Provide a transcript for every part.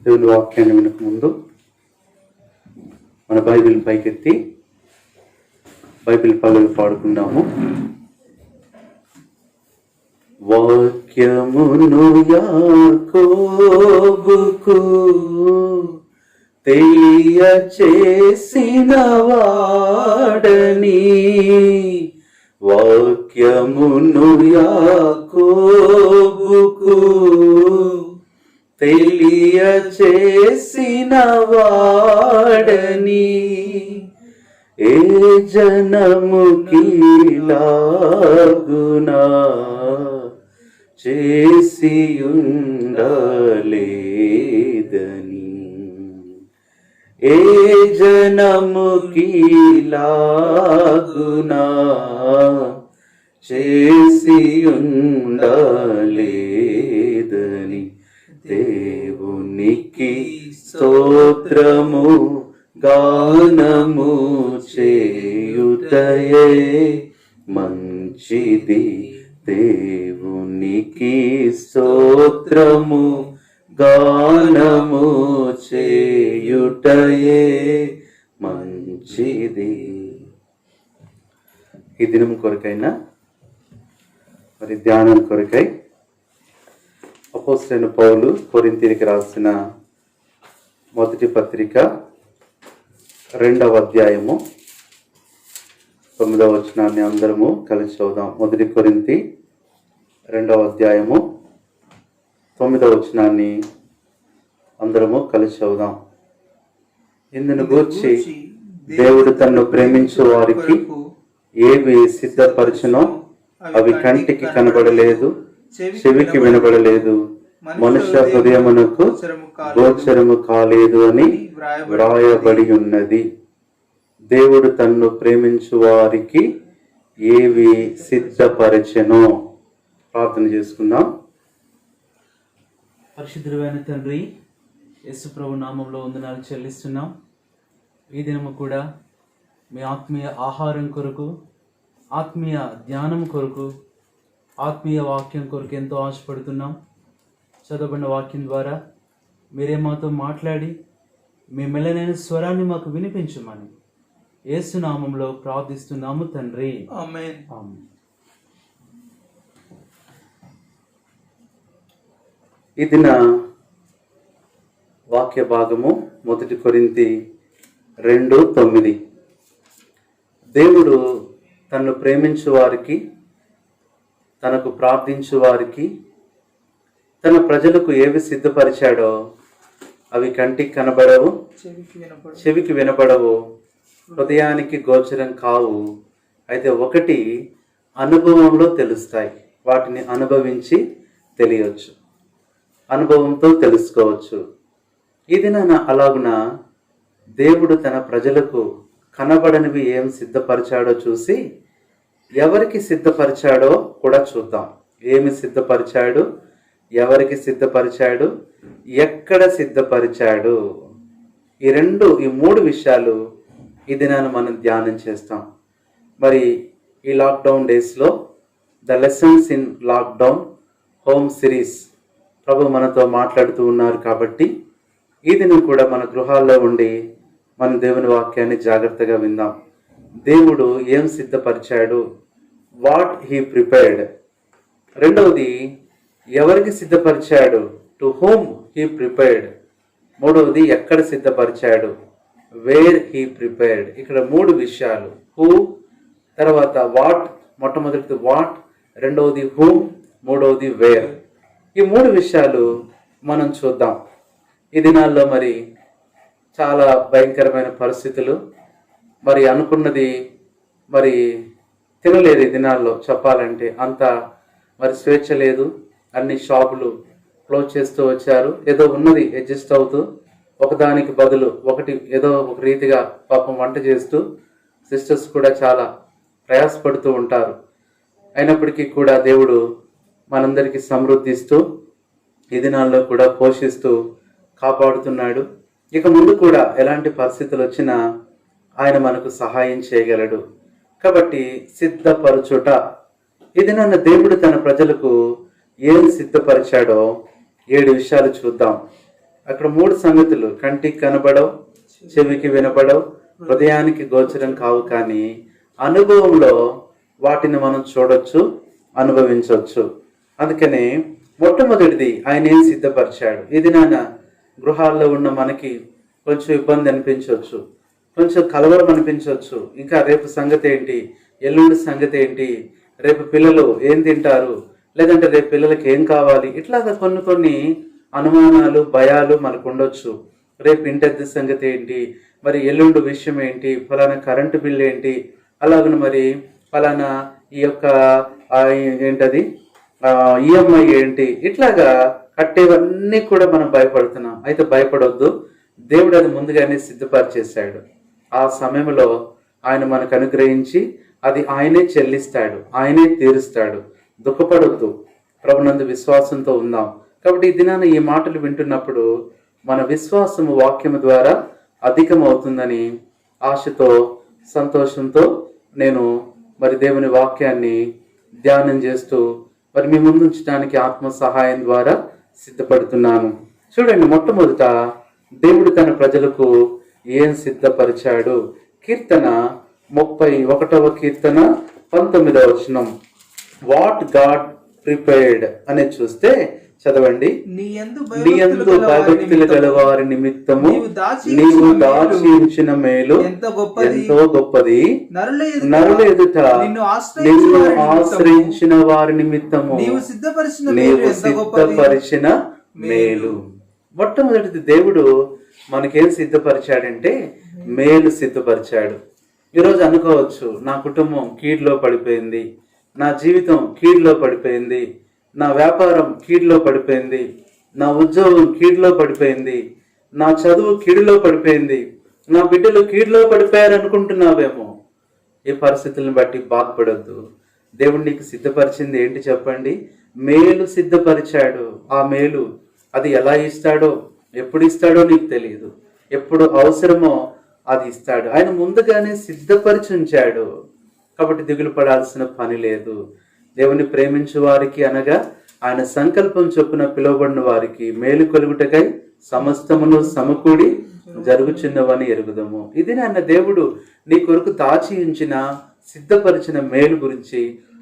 దేవుని వాక్యాన్ని వినక ముందు మన బైబిల్ పైకెత్తి బైబిల్ పల్లవి పాడుకుందాము. వాక్యమును యాకోబుకు తెలియచేసిన వాడని, వాక్యమును యాకోబుకు తెలియచేసిన వాడని, ఏ జనముకిలాగునా చేసియుండలేదని, ఏ జనముకిలాగునా చేసియుండలేదని, దేవునికి స్తోత్రము గానము చేయుటయే మంచిది, దేవునికి స్తోత్రము గానము చేయుటయే మంచిది. ఈ దినం కొరకైనా మరి ధ్యానం కొరకై అపోస్తలుడైన పౌలు కొరింథీయులకు రాసిన మొదటి పత్రిక 2వ అధ్యాయము 9వ వచనాన్ని అందరము కలిసి చదువుదాం. మొదటి కొరింథీ 2వ అధ్యాయము 9వ వచనాన్ని అందరము కలిసి చదువుదాం. ఇందును గూర్చి దేవుడు తన్ను ప్రేమించు వారికి ఏవి సిద్ధపరచునో అవి కంటికి కనబడలేదు, చెవికి వినబడలేదు, మనుష్య హృదయమునకు గోచరము కాలేదు అని వ్రాయబడి ఉన్నది. దేవుడు తన్ను ప్రేమించు వారికి ఏవి సిద్ధపరచెనో. ప్రార్థన చేసుకుందాం. పరిశుద్ధుడైన తండ్రి, యేసు ప్రభు నామంలో వందనాలు చెల్లిస్తున్నాం. ఈ దినము కూడా మీ ఆత్మీయ ఆహారం కొరకు, ఆత్మీయ ధ్యానం కొరకు, ఆత్మీయ వాక్యం కొరకు ఎంతో ఆశపడుతున్నాం. చదవబడిన వాక్యం ద్వారా మీరే మాతో మాట్లాడి మీ మెల్లనైన స్వరాన్ని మాకు వినిపించమని యేసు నామంలో ప్రార్థిస్తున్నాము తండ్రి, ఆమేన్. ఈ దిన వాక్య భాగము మొదటి కొరింథీ 2:9. దేవుడు తన్ను ప్రేమించు వారికి, తనకు ప్రార్థించు వారికి, తన ప్రజలకు ఏవి సిద్ధపరిచాడో అవి కంటికి కనబడవు, చెవికి వినబడవు, హృదయానికి గోచరం కావు. అయితే ఒకటి అనుభవంలో తెలుస్తాయి. వాటిని అనుభవించి తెలియవచ్చు, అనుభవంతో తెలుసుకోవచ్చు. ఈ దినాన అలాగున దేవుడు తన ప్రజలకు కనబడనివి ఏం సిద్ధపరిచాడో చూసి ఎవరికి సిద్ధపరిచాడో కూడా చూద్దాం. ఏమి సిద్ధపరిచాడు, ఎవరికి సిద్ధపరిచాడు, ఎక్కడ సిద్ధపరిచాడు, ఈ మూడు విషయాలు ఈ దినాన్ని మనం ధ్యానం చేస్తాం. మరి ఈ లాక్డౌన్ డేస్లో the lessons in lockdown home series Prabhu మనతో మాట్లాడుతూ ఉన్నారు. కాబట్టి ఈ దినం కూడా మన గృహాల్లో ఉండి మన దేవుని వాక్యాన్ని జాగ్రత్తగా విందాం. దేవుడు ఏం సిద్ధపరిచాడు, వాట్ హీ ప్రిపేర్డ్. రెండవది, ఎవరికి సిద్ధపరిచాడు, టు హూమ్ హీ ప్రిపేర్డ్. మూడవది, ఎక్కడ సిద్ధపరిచాడు, వేర్ హీ ప్రిపేర్డ్. ఇక్కడ మూడు విషయాలు, హూ, తర్వాత వాట్. మొట్టమొదటిది వాట్, రెండవది హూమ్, మూడవది వేర్. ఈ మూడు విషయాలు మనం చూద్దాం. ఈ దినాల్లో మరి చాలా భయంకరమైన పరిస్థితులు, మరి అనుకున్నది మరి తినలేదు. ఈ దినాల్లో చెప్పాలంటే అంత మరి స్వేచ్ఛ లేదు. అన్ని షాపులు క్లోజ్ చేస్తూ వచ్చారు. ఏదో ఉన్నది అడ్జస్ట్ అవుతూ ఒకదానికి బదులు ఒకటి ఏదో ఒక రీతిగా పాపం వంట చేస్తూ సిస్టర్స్ కూడా చాలా ప్రయాసపడుతూ ఉంటారు. అయినప్పటికీ కూడా దేవుడు మనందరికీ సమృద్ధిస్తూ ఈ దినాల్లో కూడా పోషిస్తూ కాపాడుతున్నాడు. ఇక ముందు కూడా ఎలాంటి పరిస్థితులు వచ్చినా ఆయన మనకు సహాయం చేయగలడు. కాబట్టి సిద్ధపరచుట. ఇది నన్ను దేవుడు తన ప్రజలకు ఏం సిద్ధపరిచాడో 7 విషయాలు చూద్దాం. అక్కడ 3 సంగతులు కంటికి కనబడవు, చెవికి వినపడవు, హృదయానికి గోచరం కావు, కానీ అనుభవంలో వాటిని మనం చూడొచ్చు, అనుభవించవచ్చు. అందుకనే మొట్టమొదటిది ఆయన ఏం సిద్ధపరిచాడు. ఇది నాన్న గృహాల్లో ఉన్న మనకి కొంచెం ఇబ్బంది అనిపించవచ్చు, కొంచెం కలవరం అనిపించవచ్చు. ఇంకా రేపు సంగతి ఏంటి, ఎల్లుండి సంగతి ఏంటి, రేపు పిల్లలు ఏం తింటారు, లేదంటే రేపు పిల్లలకి ఏం కావాలి, ఇట్లాగా కొన్ని అనుమానాలు, భయాలు మనకు ఉండొచ్చు. రేపు ఇంటి సంగతి ఏంటి, మరి ఎల్లుండి విషయం ఏంటి, ఫలానా కరెంటు బిల్ ఏంటి, అలాగను మరి ఫలానా ఈ యొక్క ఏంటది ఈఎంఐ ఏంటి, ఇట్లాగా కట్టేవన్నీ కూడా మనం భయపడుతున్నాం. అయితే భయపడొద్దు, దేవుడు అది ముందుగానే సిద్ధపరిచేశాడు. ఆ సమయంలో ఆయన మనకు అనుగ్రహించి అది ఆయనే చెల్లిస్తాడు, ఆయనే తీరుస్తాడు. దుఃఖపడొద్దు, ప్రభునందు విశ్వాసంతో ఉందాం. కాబట్టి ఈ దినాన ఈ మాటలు వింటున్నప్పుడు మన విశ్వాసము వాక్యము ద్వారా అధికమవుతుందని ఆశతో, సంతోషంతో నేను మరి దేవుని వాక్యాన్ని ధ్యానం చేస్తూ మరి మీ ముందు ఉంచడానికి ఆత్మ సహాయం ద్వారా సిద్ధపడుతున్నాను. చూడండి, మొట్టమొదట దేవుడు తన ప్రజలకు ఏం సిద్ధపరిచాడు. కీర్తన 31వ కీర్తన 19వ వచనం, వాట్ గాడ్ ప్రిపేర్డ్ అనేది చూస్తే చదవండి. నీ యందు భయభక్తులు గల వారి నిమిత్తము నీవు దాచి ఉంచిన మేలు ఎంతో గొప్పది, నరుల ఎదుట నిన్ను ఆశ్రయించిన వారి నిమిత్తము నీవు సిద్ధపరిచిన మేలు. మొట్టమొదటిది దేవుడు మనకేం సిద్ధపరిచాడంటే మేలు సిద్ధపరిచాడు. ఈరోజు అనుకోవచ్చు, నా కుటుంబం కీడులో పడిపోయింది, నా జీవితం కీడులో పడిపోయింది, నా వ్యాపారం కీడులో పడిపోయింది, నా ఉద్యోగం కీడులో పడిపోయింది, నా చదువు కీడులో పడిపోయింది, నా బిడ్డలు కీడులో పడిపోయారు అనుకుంటున్నావేమో. ఈ పరిస్థితులను బట్టి బాధపడొద్దు. దేవుడు నీకు సిద్ధపరిచింది ఏంటి చెప్పండి? మేలు సిద్ధపరిచాడు. ఆ మేలు అది ఎలా ఇస్తాడో, ఎప్పుడు ఇస్తాడో నీకు తెలియదు. ఎప్పుడు అవసరమో అది ఇస్తాడు. ఆయన ముందుగానే సిద్ధపరిచి ఉంచాడు. కాబట్టి దిగులు పడాల్సిన పని లేదు. దేవుని ప్రేమించు వారికి అనగా ఆయన సంకల్పం చొప్పున పిలువబడిన వారికి మేలు కలుగుటకై సమస్తమును సమకూడి జరుగుచున్నవని ఎరుగుదము. ఇది నాన్న దేవుడు నీ కొరకు దాచి ఉంచిన సిద్ధపరిచిన మేలు గురించి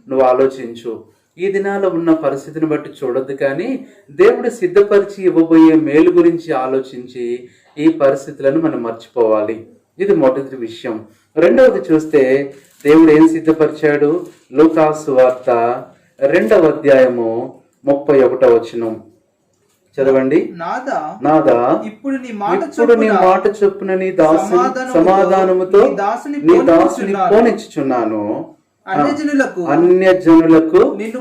నువ్వు ఆలోచించు. ఈ దినాల్లో ఉన్న పరిస్థితిని బట్టి చూడొద్దు, కానీ దేవుడు సిద్ధపరిచి ఇవ్వబోయే మేలు గురించి ఆలోచించి ఈ పరిస్థితులను మనం మర్చిపోవాలి. ఇది మొదటి విషయం. రెండవది చూస్తే దేవుడు ఏం సిద్ధపరిచాడు. లూకాసు వార్త 2వ అధ్యాయము 31వ వచనం చదవండి. నాదా ఇప్పుడు నీ మాట చొప్పున నీ సమాధానముతో నీ దాసుని పోనిచ్చుచున్నాను. అన్యజనులకు నిన్ను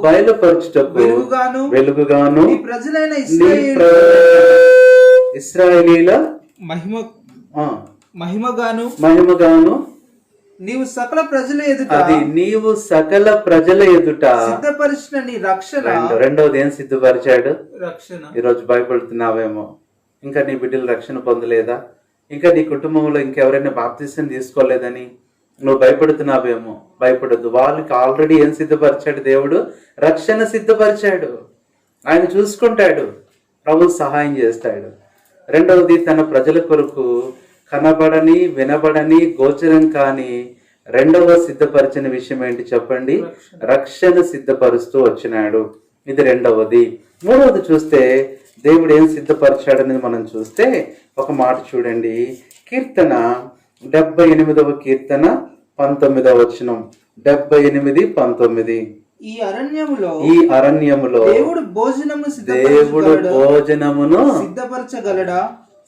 బయలుపరచుటకు వెలుగుగాను ఇశ్రాయేలీల మహిమగాను నీవు సకల ప్రజల ఎదుట సిద్ధపరిచిన నీ రక్షణ. రెండవది ఏం సిద్ధపరిచాడు? రక్షణ. ఈరోజు భయపడుతున్నావేమో, ఇంకా నీ బిడ్డలు రక్షణ పొందలేదా, ఇంకా నీ కుటుంబంలో ఇంకెవరైనా బాప్తిసం తీసుకోలేదని నువ్వు భయపడుతున్నావేమో. భయపడద్దు. వాళ్ళకి ఆల్రెడీ ఏం సిద్ధపరిచాడు దేవుడు? రక్షణ సిద్ధపరిచాడు. ఆయన చూసుకుంటాడు, ప్రభు సహాయం చేస్తాడు. రెండవది తన ప్రజల కొరకు కనబడని, వినబడని, గోచరం కాని రెండవ సిద్ధపరిచిన విషయం ఏంటి చెప్పండి? రక్షణ సిద్ధపరుస్తూ వచ్చినాడు. ఇది రెండవది. మూడవది చూస్తే దేవుడు ఏం సిద్ధపరిచాడనేది మనం చూస్తే ఒక మాట చూడండి. కీర్తన 78వ కీర్తన 19వ వచనం. 78:19. ఈ అరణ్యములో దేవుడు భోజనమును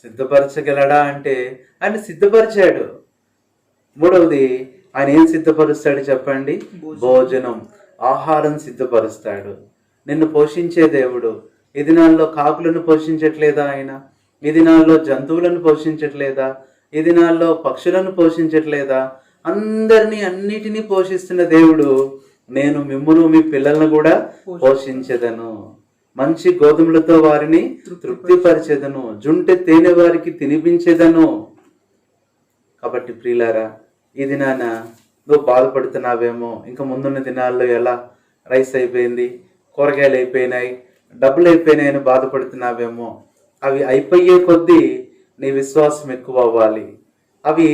సిద్ధపరచగలడా అంటే ఆయన సిద్ధపరిచాడు. మూడవది ఆయన ఏం సిద్ధపరుస్తాడు చెప్పండి? భోజనం, ఆహారం సిద్ధపరుస్తాడు. నిన్ను పోషించే దేవుడు. ఈ దినాల్లో కాకులను పోషించట్లేదా ఆయన? ఈ దినాల్లో జంతువులను పోషించట్లేదా? ఈ దినాల్లో పక్షులను పోషించట్లేదా? అందరినీ, అన్నిటినీ పోషిస్తున్న దేవుడు, నేను మిమ్మును మీ పిల్లలను కూడా పోషించెదను, మంచి గోధుమలతో వారిని తృప్తిపరిచెదను, జుంటె తేనె వారికి తినిపించెదను. కాబట్టి ప్రియులారా, ఈ దినాన నువ్వు బాధపడుతున్నావేమో, ఇంకా ముందున్న దినాల్లో ఎలా రైస్ అయిపోయింది, కూరగాయలు అయిపోయినాయి, డబ్బులు అయిపోయినాయని బాధపడుతున్నావేమో. అవి అయిపోయే కొద్దీ నీ విశ్వాసం ఎక్కువ అవ్వాలి. అవి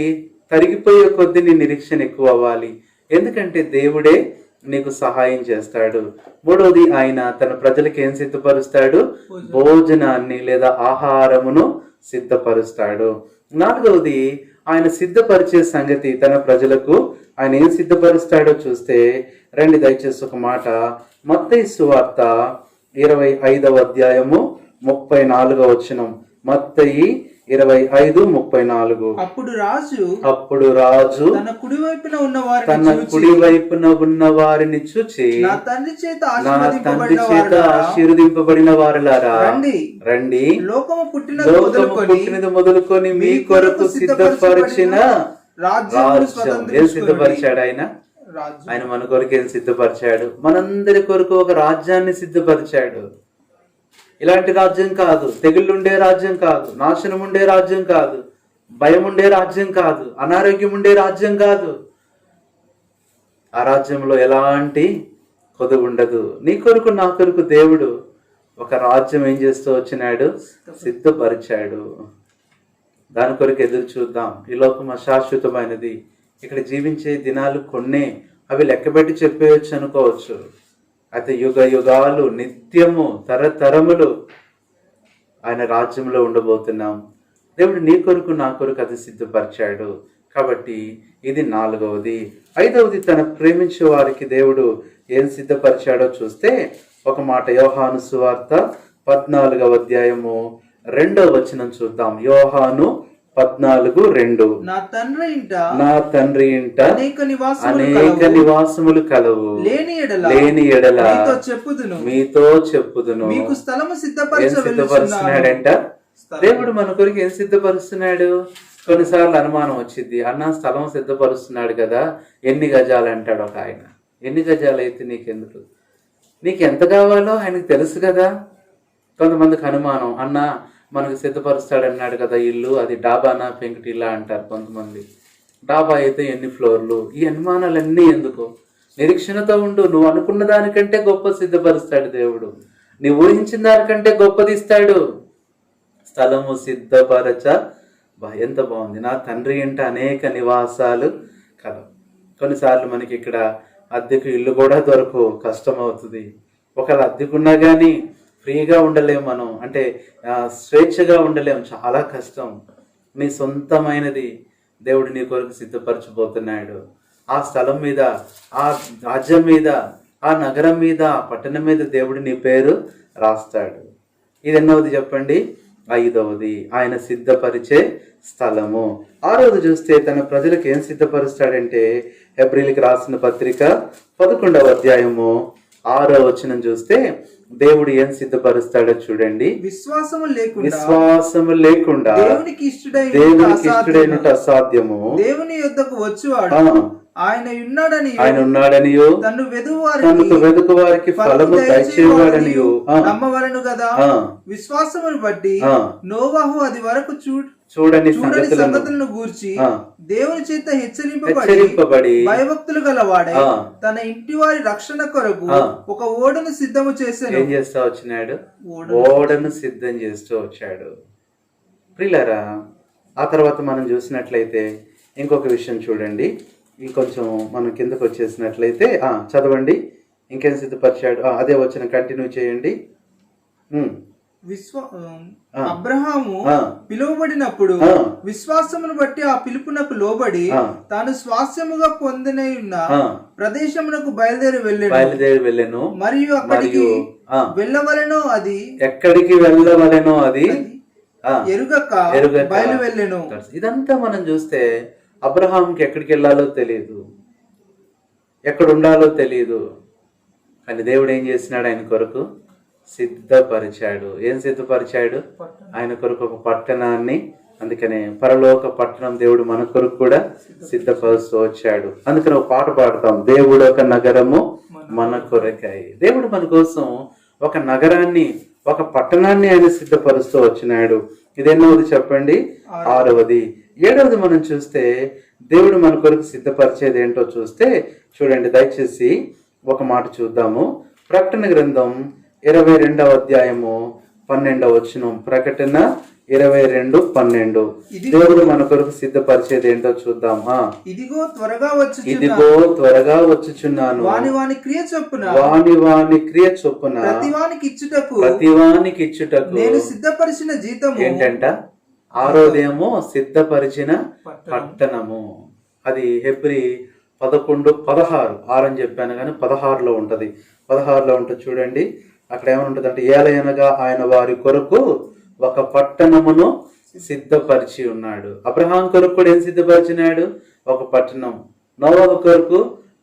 తరిగిపోయే కొద్దీ నీ నిరీక్షణ ఎక్కువ అవ్వాలి. ఎందుకంటే దేవుడే నీకు సహాయం చేస్తాడు. మూడవది, ఆయన తన ప్రజలకు ఏం సిద్ధపరుస్తాడు? భోజనాన్ని లేదా ఆహారమును సిద్ధపరుస్తాడు. నాలుగవది, ఆయన సిద్ధపరిచే సంగతి తన ప్రజలకు ఆయన ఏం సిద్ధపరుస్తాడో చూస్తే రండి దయచేసి ఒక మాట. మత్తయి సువార్త 25వ అధ్యాయము 34వ వచనం. మత్తయి 25:34. అప్పుడు రాజు తన కుడివైపున ఉన్న వారిని చూచి, నా తండ్రి చేత ఆశీర్వదింపబడిన వారులారా, రండి, లోకము పుట్టినది మొదలుకొని మీ కొరకు సిద్ధపరిచిన రాజ్యం. ఏం సిద్ధపరిచాడు ఆయన? ఆయన మన కొరకు ఏం సిద్ధపరిచాడు? మనందరి కొరకు ఒక రాజ్యాన్ని సిద్ధపరిచాడు. ఇలాంటి రాజ్యం కాదు, తెగుళ్ళుండే రాజ్యం కాదు, నాశనం ఉండే రాజ్యం కాదు, భయం ఉండే రాజ్యం కాదు, అనారోగ్యం ఉండే రాజ్యం కాదు. ఆ రాజ్యంలో ఎలాంటి కొదువు ఉండదు. నీ కొరకు నా కొరకు దేవుడు ఒక రాజ్యం ఏం చేస్తూ వచ్చినాడు? సిద్ధపరిచాడు. దాని కొరకు ఎదురు చూద్దాం. ఈ లోకం అశాశ్వతమైనది. ఇక్కడ జీవించే దినాలు కొన్నే, అవి లెక్కబెట్టి చెప్పేయచ్చు అనుకోవచ్చు. అయితే యుగ యుగాలు, నిత్యము, తరతరములు ఆయన రాజ్యంలో ఉండబోతున్నాం. దేవుడు నీ కొరకు నా కొరకు అది సిద్ధపరిచాడు. కాబట్టి ఇది నాలుగవది. ఐదవది, తన ప్రేమించే వారికి దేవుడు ఏం సిద్ధపరిచాడో చూస్తే ఒక మాట. యోహాను సువార్త 14వ అధ్యాయము 2వ వచనం చూద్దాం. యోహాను 14:2. నా తండ్రి ఇంట అనేక నివాసములు కలవు, లేని ఎడల మీతో చెప్పుదును. ఏం సిద్ధపరుస్తున్నాడంట దేవుడు మన కొరకు? ఏం సిద్ధపరుస్తున్నాడు? కొన్నిసార్లు అనుమానం వచ్చింది, అన్న స్థలం సిద్ధపరుస్తున్నాడు కదా, ఎన్ని గజాలు అంటాడు ఒక ఆయన. ఎన్ని గజాలు అయితే నీకెందుకు? నీకు ఎంత కావాలో ఆయనకు తెలుసు కదా. కొంతమందికి అనుమానం, అన్న మనకు సిద్ధపరుస్తాడు అన్నాడు కదా ఇల్లు, అది డాబానా పెంకుటిల్లా అంటారు కొంతమంది. డాబా అయితే ఎన్ని ఫ్లోర్లు? ఈ అనుమానాలన్నీ ఎందుకు? నిరీక్షణతో ఉండు. నువ్వు అనుకున్న దానికంటే గొప్ప సిద్ధపరుస్తాడు దేవుడు. నీ ఊహించిన దానికంటే గొప్పది ఇస్తాడు. స్థలము సిద్ధపరచ, ఎంత బాగుంది. నా తండ్రి ఇంట అనేక నివాసాలు కలవు. కొన్నిసార్లు మనకి ఇక్కడ అద్దెకు ఇల్లు కూడా దొరకవు, కష్టం అవుతుంది. ఒకవేళ అద్దెకున్నా కానీ ఫ్రీగా ఉండలేము మనం, అంటే స్వేచ్ఛగా ఉండలేము, చాలా కష్టం. నీ సొంతమైనది దేవుడు నీ కొరకు సిద్ధపరచబోతున్నాడు. ఆ స్థలం మీద, ఆ రాజ్యం మీద, ఆ నగరం మీద, ఆ పట్టణం మీద దేవుడు నీ పేరు రాస్తాడు. ఇది ఎన్నవది చెప్పండి? ఐదవది, ఆయన సిద్ధపరిచే స్థలము. ఆరోది చూస్తే తన ప్రజలకు ఏం సిద్ధపరుస్తాడంటే హెబ్రీయులకు రాసిన పత్రిక 11వ అధ్యాయము 6వ వచనం చూస్తే దేవుడు ఏం సిద్ధపరుస్తాడో చూడండి. విశ్వాసము లేకుండా దేవునికి ఇష్టడైనట్టు అసాధ్యము. దేవుని యొద్దకు వచ్చువాడు ఆయన ఉన్నాడనియు తనకు వెదుకు వారికి ఫలము దయచేవాడనియు నమ్మవలెను కదా. విశ్వాసమును బట్టి నోవహు అది వరకు చూడని సంగతులను గూర్చి దేవుని చేత హెచ్చరింపబడి భయభక్తులు గలవాడై తన ఇంటి వారి రక్షణ కొరకు ఒక ఓడను సిద్ధము చేశాడు. ఏం చేస్తా వచ్చినాడు? ఓడను సిద్ధం చేస్తూ వచ్చాడు. ప్రియులారా, ఆ తర్వాత మనం చూసినట్లయితే ఇంకొక విషయం చూడండి. ఇంకొంచెం మనం కిందకు వచ్చేసినట్లయితే చదవండి. ఇంకేం సిద్ధపరిచాడు? అదే వచ్చిన కంటిన్యూ చేయండి. అబ్రహాము పిలువబడినప్పుడు విశ్వాసమును బట్టి ఆ పిలుపునకు లోబడి తాను స్వాస్యముగా పొందినై ఉన్న ప్రదేశమునకు బయలుదేరి వెళ్ళెను. మరియు అక్కడికి వెళ్ళవలెనో అది ఎక్కడికి వెళ్ళవలెనో అది ఎరుగక బయలు వెళ్ళెను. ఇదంతా మనం చూస్తే అబ్రహాంకి ఎక్కడికి వెళ్ళాలో తెలియదు, ఎక్కడ ఉండాలో తెలియదు. కానీ దేవుడు ఏం చేసినాడు? ఆయన కొరకు సిద్ధపరిచాడు. ఏం సిద్ధపరిచాడు? ఆయన కొరకు ఒక పట్టణాన్ని. అందుకనే పరలోక పట్టణం దేవుడు మన కొరకు కూడా సిద్ధపరుస్తూ వచ్చాడు. అందుకని ఒక పాట పాడతాం, దేవుడు ఒక నగరము మన కొరకై. దేవుడు మన కోసం ఒక నగరాన్ని, ఒక పట్టణాన్ని ఆయన సిద్ధపరుస్తూ వచ్చినాడు. ఇదెన్నోది చెప్పండి? ఆరవది. ఏడవది మనం చూస్తే దేవుడు మన కొరకు సిద్ధపరిచేది ఏంటో చూస్తే చూడండి దయచేసి ఒక మాట చూద్దాము. ప్రకటన గ్రంథం 22వ అధ్యాయము 12వ వచనం, ప్రకటన 22:12. దేవుడు మన కొరకు సిద్ధపరిచేది ఏంటో చూద్దామా. ఇదిగో త్వరగా వచ్చు, ఇదిగో త్వరగా వచ్చుచున్నాను, వాని క్రియ చొప్పున వాని క్రియ చొప్పున ప్రతివానికి ఇచ్చుటకు నేను సిద్ధపరిచిన జీతము. ఏంటంట? ఆరోదేమో సిద్ధపరిచిన పట్టణము. అది హెబ్రీ 11:16. 6 అని చెప్పాను కానీ 16లో ఉంటది. 16లో ఉంటుంది చూడండి. అక్కడ ఏమనుంటది అంటే, ఏలయనగా ఆయన వారి కొరకు ఒక పట్టణమును సిద్ధపరిచి ఉన్నాడు. అబ్రహాం కొరకు కూడా ఏం సిద్ధపరిచినాడు? ఒక పట్టణం. నోవహు కొరకు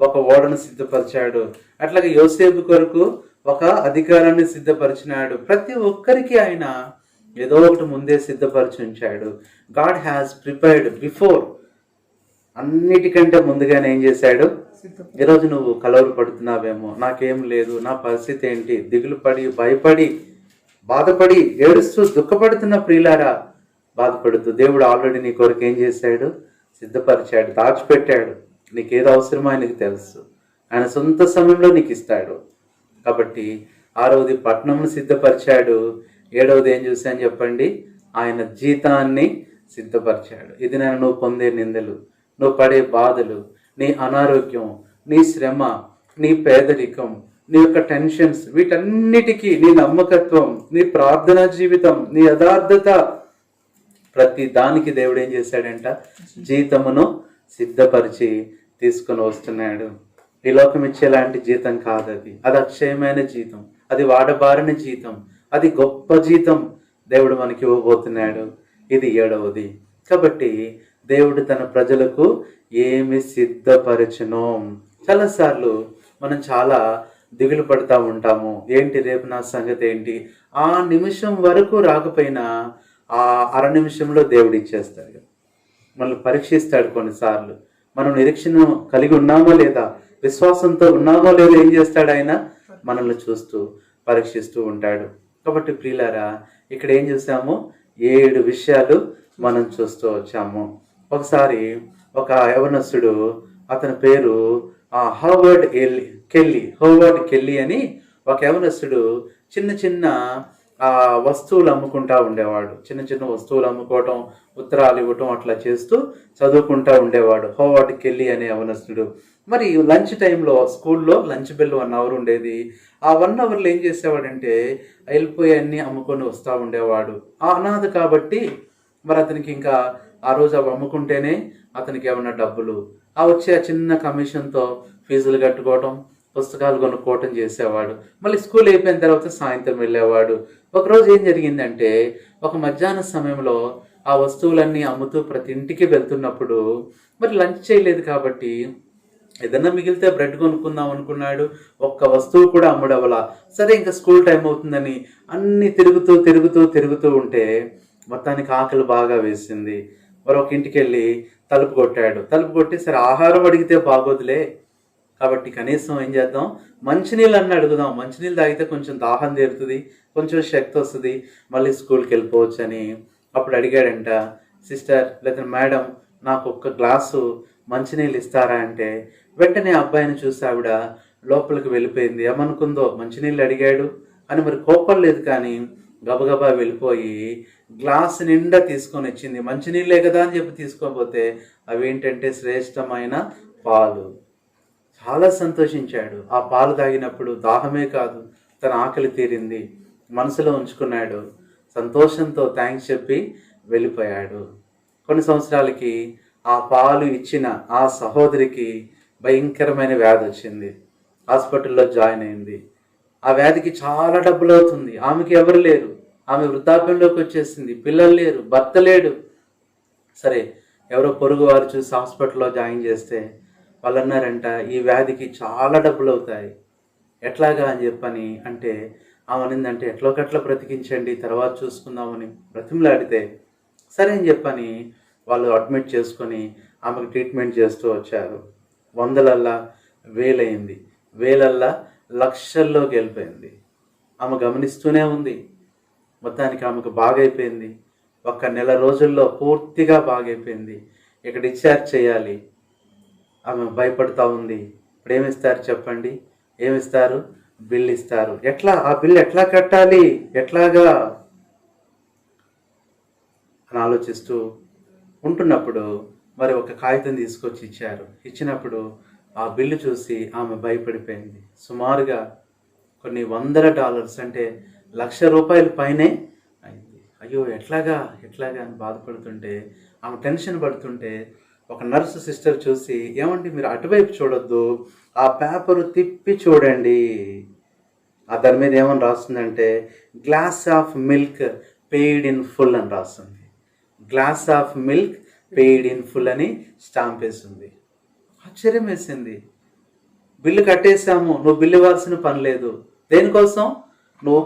ఒక ఓడను సిద్ధపరిచాడు. అట్లాగే యోసేపు కొరకు ఒక అధికారాన్ని సిద్ధపరిచినాడు. ప్రతి ఒక్కరికి ఆయన ఏదో ఒకటి ముందే సిద్ధపరిచి ఉంచాడు. God has prepared before. అన్నిటికంటే ముందుగానే ఏం చేశాడు? ఈరోజు నువ్వు కలవరు పడుతున్నావేమో, నాకేం లేదు, నా పరిస్థితి ఏంటి, దిగులు పడి భయపడి బాధపడి ఏడుస్తూ దుఃఖపడుతున్న ప్రియులారా, బాధపడుతూ దేవుడు ఆల్రెడీ నీ కొరకు ఏం చేశాడు? సిద్ధపరిచాడు, దాచిపెట్టాడు. నీకేదో అవసరమో ఆయనకి తెలుసు. ఆయన సొంత సమయంలో నీకు ఇస్తాడు. కాబట్టి 6వది పట్టణంను సిద్ధపరిచాడు. 7వది ఏం చూశాను చెప్పండి? ఆయన జీతాన్ని సిద్ధపరిచాడు. ఇది నేను నువ్వు పొందే నిందలు, నువ్వు పడే బాధలు, నీ అనారోగ్యం, నీ శ్రమ, నీ పేదరికం, నీ యొక్క టెన్షన్స్, వీటన్నిటికీ నీ నమ్మకత్వం, నీ ప్రార్థనా జీవితం, నీ యథార్థత, ప్రతి దానికి దేవుడు ఏం చేశాడంట? జీతమును సిద్ధపరిచి తీసుకొని వస్తున్నాడు. ఈ లోకం ఇచ్చేలాంటి జీతం కాదు అది. అది అక్షయమైన జీతం, అది వాడబారిన జీతం, అది గొప్ప జీతం దేవుడు మనకి ఇవ్వబోతున్నాడు. ఇది 7వది. కాబట్టి దేవుడు తన ప్రజలకు ఏమి సిద్ధపరచునో. చాలాసార్లు మనం చాలా దిగులు పడుతూ ఉంటాము. ఏంటి రేపు నా సంగతి ఏంటి? ఆ నిమిషం వరకు రాకపోయినా ఆ అర నిమిషంలో దేవుడు ఇచ్చేస్తాడు. మనల్ని పరీక్షిస్తాడు. కొన్నిసార్లు మనం నిరీక్షణ కలిగి ఉన్నామో లేదా, విశ్వాసంతో ఉన్నామో లేదో ఏం చేస్తాడు? ఆయన మనల్ని చూస్తూ పరీక్షిస్తూ ఉంటాడు. కాబట్టి ప్రియులారా, ఇక్కడ ఏం చూసాము? 7 విషయాలు మనం చూస్తూ వచ్చాము. ఒకసారి ఒక యవనస్తుడు, అతని పేరు హోవర్డ్ కెల్లీ అని ఒక యవనస్తుడు చిన్న చిన్న వస్తువులు అమ్ముకుంటా ఉండేవాడు. చిన్న చిన్న వస్తువులు అమ్ముకోవటం, ఉత్తరాలు ఇవ్వటం అట్లా చేస్తూ చదువుకుంటా ఉండేవాడు హోవర్డ్ కెల్లీ అనే యవనస్తుడు. మరి లంచ్ టైంలో స్కూల్లో లంచ్ బెల్ 1 అవర్ ఉండేది. ఆ 1 అవర్లో ఏం చేసేవాడంటే వెళ్ళిపోయి అన్ని అమ్ముకొని వస్తూ ఉండేవాడు. ఆ అనాథ కాబట్టి మరి అతనికి ఇంకా ఆ రోజు అవి అమ్ముకుంటేనే అతనికి ఏమన్నా డబ్బులు, ఆ వచ్చే ఆ చిన్న కమిషన్తో ఫీజులు కట్టుకోవటం, పుస్తకాలు కొనుక్కోవటం చేసేవాడు. మళ్ళీ స్కూల్ అయిపోయిన తర్వాత సాయంత్రం వెళ్ళేవాడు. ఒకరోజు ఏం జరిగిందంటే, ఒక మధ్యాహ్న సమయంలో ఆ వస్తువులన్నీ అమ్ముతూ ప్రతి ఇంటికి వెళ్తున్నప్పుడు మరి లంచ్ చేయలేదు కాబట్టి ఏదన్నా మిగిలితే బ్రెడ్ కొనుక్కుందాం అనుకున్నాడు. ఒక్క వస్తువు కూడా అమ్ముడవలా. సరే ఇంకా స్కూల్ టైం అవుతుందని అన్ని తిరుగుతూ ఉంటే మొత్తానికి ఆకలి బాగా వేసింది. మరొక ఇంటికి వెళ్ళి తలుపు కొట్టాడు. తలుపు కొట్టి సరే ఆహారం అడిగితే బాగోదులే కాబట్టి కనీసం ఏం చేద్దాం, మంచినీళ్ళు అన్న అడుగుదాం, మంచినీళ్ళు తాగితే కొంచెం దాహం తీరుతుంది, కొంచెం శక్తి వస్తుంది, మళ్ళీ స్కూల్కి వెళ్ళిపోవచ్చు అని. అప్పుడు అడిగాడంట, సిస్టర్ లేదా మేడం నాకు ఒక్క గ్లాసు మంచినీళ్ళు ఇస్తారా అంటే వెంటనే అబ్బాయిని చూసి ఆవిడ లోపలికి వెళ్ళిపోయింది. ఏమనుకుందో, మంచినీళ్ళు అడిగాడు అని మరి కోపం లేదు కానీ గబగబా వెళ్ళిపోయి గ్లాస్ నిండా తీసుకొని వచ్చింది. మంచినీళ్ళే కదా అని చెప్పి తీసుకోకపోతే అవేంటంటే శ్రేష్టమైన పాలు. చాలా సంతోషించాడు. ఆ పాలు తాగినప్పుడు దాహమే కాదు, తన ఆకలి తీరింది. మనసులో ఉంచుకున్నాడు. సంతోషంతో థ్యాంక్స్ చెప్పి వెళ్ళిపోయాడు. కొన్ని సంవత్సరాలకి ఆ పాలు ఇచ్చిన ఆ సహోదరికి భయంకరమైన వ్యాధి వచ్చింది. హాస్పిటల్లో జాయిన్ అయింది. ఆ వ్యాధికి చాలా డబ్బులు అవుతుంది. ఆమెకి ఎవరు లేరు, ఆమె వృద్ధాప్యంలోకి వచ్చేసింది, పిల్లలు లేరు, భర్త లేడు. సరే ఎవరో పొరుగు వారు చూసి హాస్పిటల్లో జాయిన్ చేస్తే వాళ్ళు అన్నారంట, ఈ వ్యాధికి చాలా డబ్బులు అవుతాయి, ఎట్లాగా అని చెప్పని అంటే ఆమె అనిందంటే ఎట్లోకట్లా బ్రతికించండి, తర్వాత చూసుకుందామని బ్రతిమలాడితే సరే అని చెప్పని వాళ్ళు అడ్మిట్ చేసుకొని ఆమెకు ట్రీట్మెంట్ చేస్తూ వచ్చారు. 100లల్లా 1000 అయింది, 1000లల్లా లక్షల్లోకి వెళ్ళిపోయింది. ఆమె గమనిస్తూనే ఉంది. మొత్తానికి ఆమెకు బాగైపోయింది. 1 నెల రోజుల్లో పూర్తిగా బాగైపోయింది. ఇక్కడ డిశ్చార్జ్ చేయాలి. ఆమె భయపడుతూ ఉంది. ఇప్పుడు ఏమిస్తారు చెప్పండి? ఏమిస్తారు? బిల్ ఇస్తారు. ఎట్లా ఆ బిల్ ఎట్లా కట్టాలి? ఎట్లాగా అని ఆలోచిస్తూ ఉంటున్నప్పుడు మరి ఒక కాగితం తీసుకొచ్చి ఇచ్చారు. ఇచ్చినప్పుడు ఆ బిల్లు చూసి ఆమె భయపడిపోయింది. సుమారుగా కొన్ని $100 అంటే ₹1,00,000 పైనే అయింది. అయ్యో ఎట్లాగా అని బాధపడుతుంటే, ఆమె టెన్షన్ పడుతుంటే ఒక నర్సు సిస్టర్ చూసి, ఏమండి మీరు అటువైపు చూడొద్దు, ఆ పేపరు తిప్పి చూడండి. ఆ దాని మీద ఏమని రాస్తుందంటే glass of milk paid in full అని రాస్తుంది. Glass of milk paid in full అని స్టాంప్ వేసింది. ఆశ్చర్యం వేసింది. బిల్లు కట్టేశాము, నువ్వు బిల్లు ఇవ్వాల్సిన పని లేదు. దేనికోసం? నువ్వు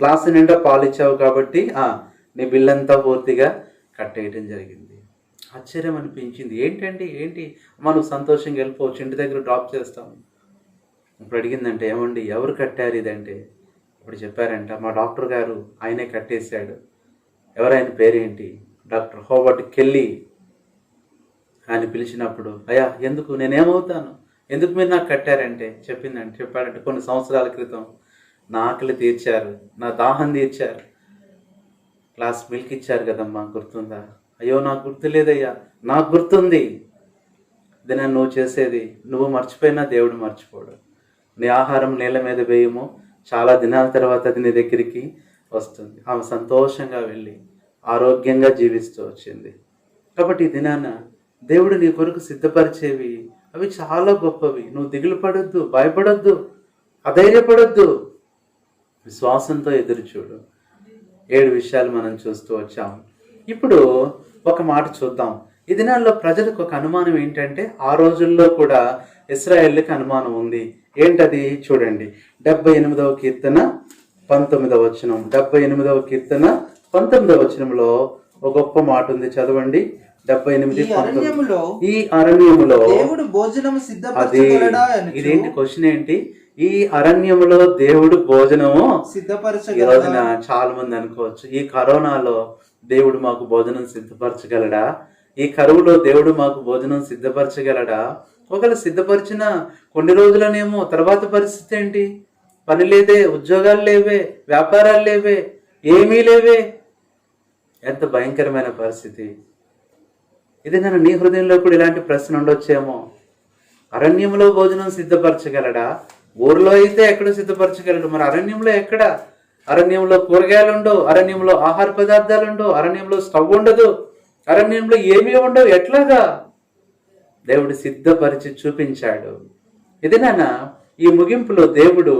గ్లాసు నిండా పాలు ఇచ్చావు కాబట్టి నీ బిల్ అంతా పూర్తిగా కట్టేయటం జరిగింది. ఆశ్చర్యం అనిపించింది. ఏంటి మనం సంతోషంగా వెళ్ళిపోవచ్చు, ఇంటి దగ్గర డ్రాప్ చేస్తాము. ఇప్పుడు అడిగిందంటే, ఏమండి ఎవరు కట్టారు ఇదంటే, ఇప్పుడు చెప్పారంట మా డాక్టర్ గారు, ఆయనే కట్టేశాడు. ఎవరైనా పేరేంటి? Doctor Howard Kelly. ఆయన పిలిచినప్పుడు, అయ్యా ఎందుకు, నేనేమవుతాను, ఎందుకు మీరు నాకు కట్టారంటే చెప్పాడంటే కొన్ని సంవత్సరాల క్రితం నా ఆకలి తీర్చారు, నా దాహం తీర్చారు, గ్లాస్ మిల్క్ ఇచ్చారు కదమ్మా, గుర్తుందా? అయ్యో నాకు గుర్తులేదయ్యా. నాకు గుర్తుంది. ఇది నేను నువ్వు చేసేది, నువ్వు మర్చిపోయినా దేవుడు మర్చిపోడు. నీ ఆహారం నీళ్ళ మీద వేయము, చాలా దినాల తర్వాత అది నీ దగ్గరికి వస్తుంది. ఆమె సంతోషంగా వెళ్ళి ఆరోగ్యంగా జీవిస్తూ వచ్చింది. కాబట్టి ఈ దినాన దేవుడు నీ కొరకు సిద్ధపరిచేవి అవి చాలా గొప్పవి. నువ్వు దిగులు పడొద్దు, భయపడొద్దు, అధైర్యపడొద్దు. విశ్వాసంతో ఎదురు చూడు. 7 విషయాలు మనం చూస్తూ వచ్చాము. ఇప్పుడు ఒక మాట చూద్దాం. ఈ దినాల్లో ప్రజలకు ఒక అనుమానం ఏంటంటే, ఆ రోజుల్లో కూడా ఇశ్రాయేలుకి అనుమానం ఉంది. ఏంటది? చూడండి, 78వ కీర్తన 19వ వచనం. 78వ కీర్తన 19వ వచనంలో ఒక గొప్ప మాట ఉంది, చదవండి. 78:19. ఈ అరణ్యములో దేవుడు భోజనము సిద్ధపరచగలడా? ఇదేంటి క్వశ్చన్ ఏంటి? ఈ అరణ్యములో దేవుడు భోజనము సిద్ధపరచగలడా? ఈ రోజున చాలా మంది అనుకోవచ్చు, ఈ కరోనాలో దేవుడు మాకు భోజనం సిద్ధపరచగలడా? ఈ కరువులో దేవుడు మాకు భోజనం సిద్ధపరచగలడా? ఒకవేళ సిద్ధపరిచిన కొన్ని రోజులనేమో, తర్వాత పరిస్థితి ఏంటి? పని లేదే, ఉద్యోగాలు లేవే, వ్యాపారాలు లేవే, ఏమీ లేవే. ఎంత భయంకరమైన పరిస్థితి ఇది. నన్ను నీ హృదయంలో కూడా ఇలాంటి ప్రశ్న ఉండొచ్చేమో. అరణ్యంలో భోజనం సిద్ధపరచగలడా? ఊర్లో అయితే ఎక్కడ సిద్ధపరచగలడు, మరి అరణ్యంలో ఎక్కడ? అరణ్యంలో కూరగాయలు ఉండవు, అరణ్యంలో ఆహార పదార్థాలు ఉండవు, అరణ్యంలో స్టవ్ ఉండదు, అరణ్యంలో ఏమీ ఉండవు. ఎట్లాగా? దేవుడు సిద్ధపరిచి చూపించాడు. ఇది నాన్న ఈ ముగింపులో దేవుడు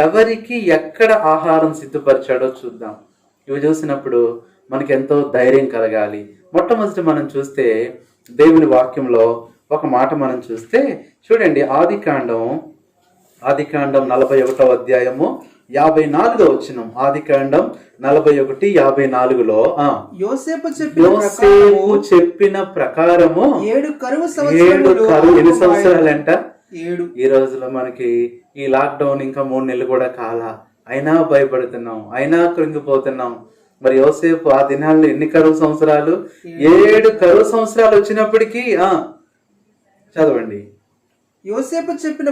ఎవరికి ఎక్కడ ఆహారం సిద్ధపరిచాడో చూద్దాం. ఇవి చూసినప్పుడు మనకి ఎంతో ధైర్యం కలగాలి. మొట్టమొదటి మనం చూస్తే దేవుని వాక్యంలో ఒక మాట మనం చూస్తే చూడండి, ఆదికాండం 41వ అధ్యాయము 54వ వచనం. ఆదికాండం 41:54లో యోసేపు చెప్పిన ప్రకారము 7 కరువు ఎన్ని సంవత్సరాలంట? 7. ఈ రోజులో మనకి ఈ లాక్డౌన్ ఇంకా 3 నెలలు కూడా కాల, అయినా భయపడుతున్నాం, అయినా కృంగిపోతున్నాం. మరి యోసేపు ఆ దినాల్లో ఎన్ని కరువు సంవత్సరాలు? 7 కరువు సంవత్సరాలు వచ్చినప్పటికీ చదవండి. యోసేపు చెప్పిన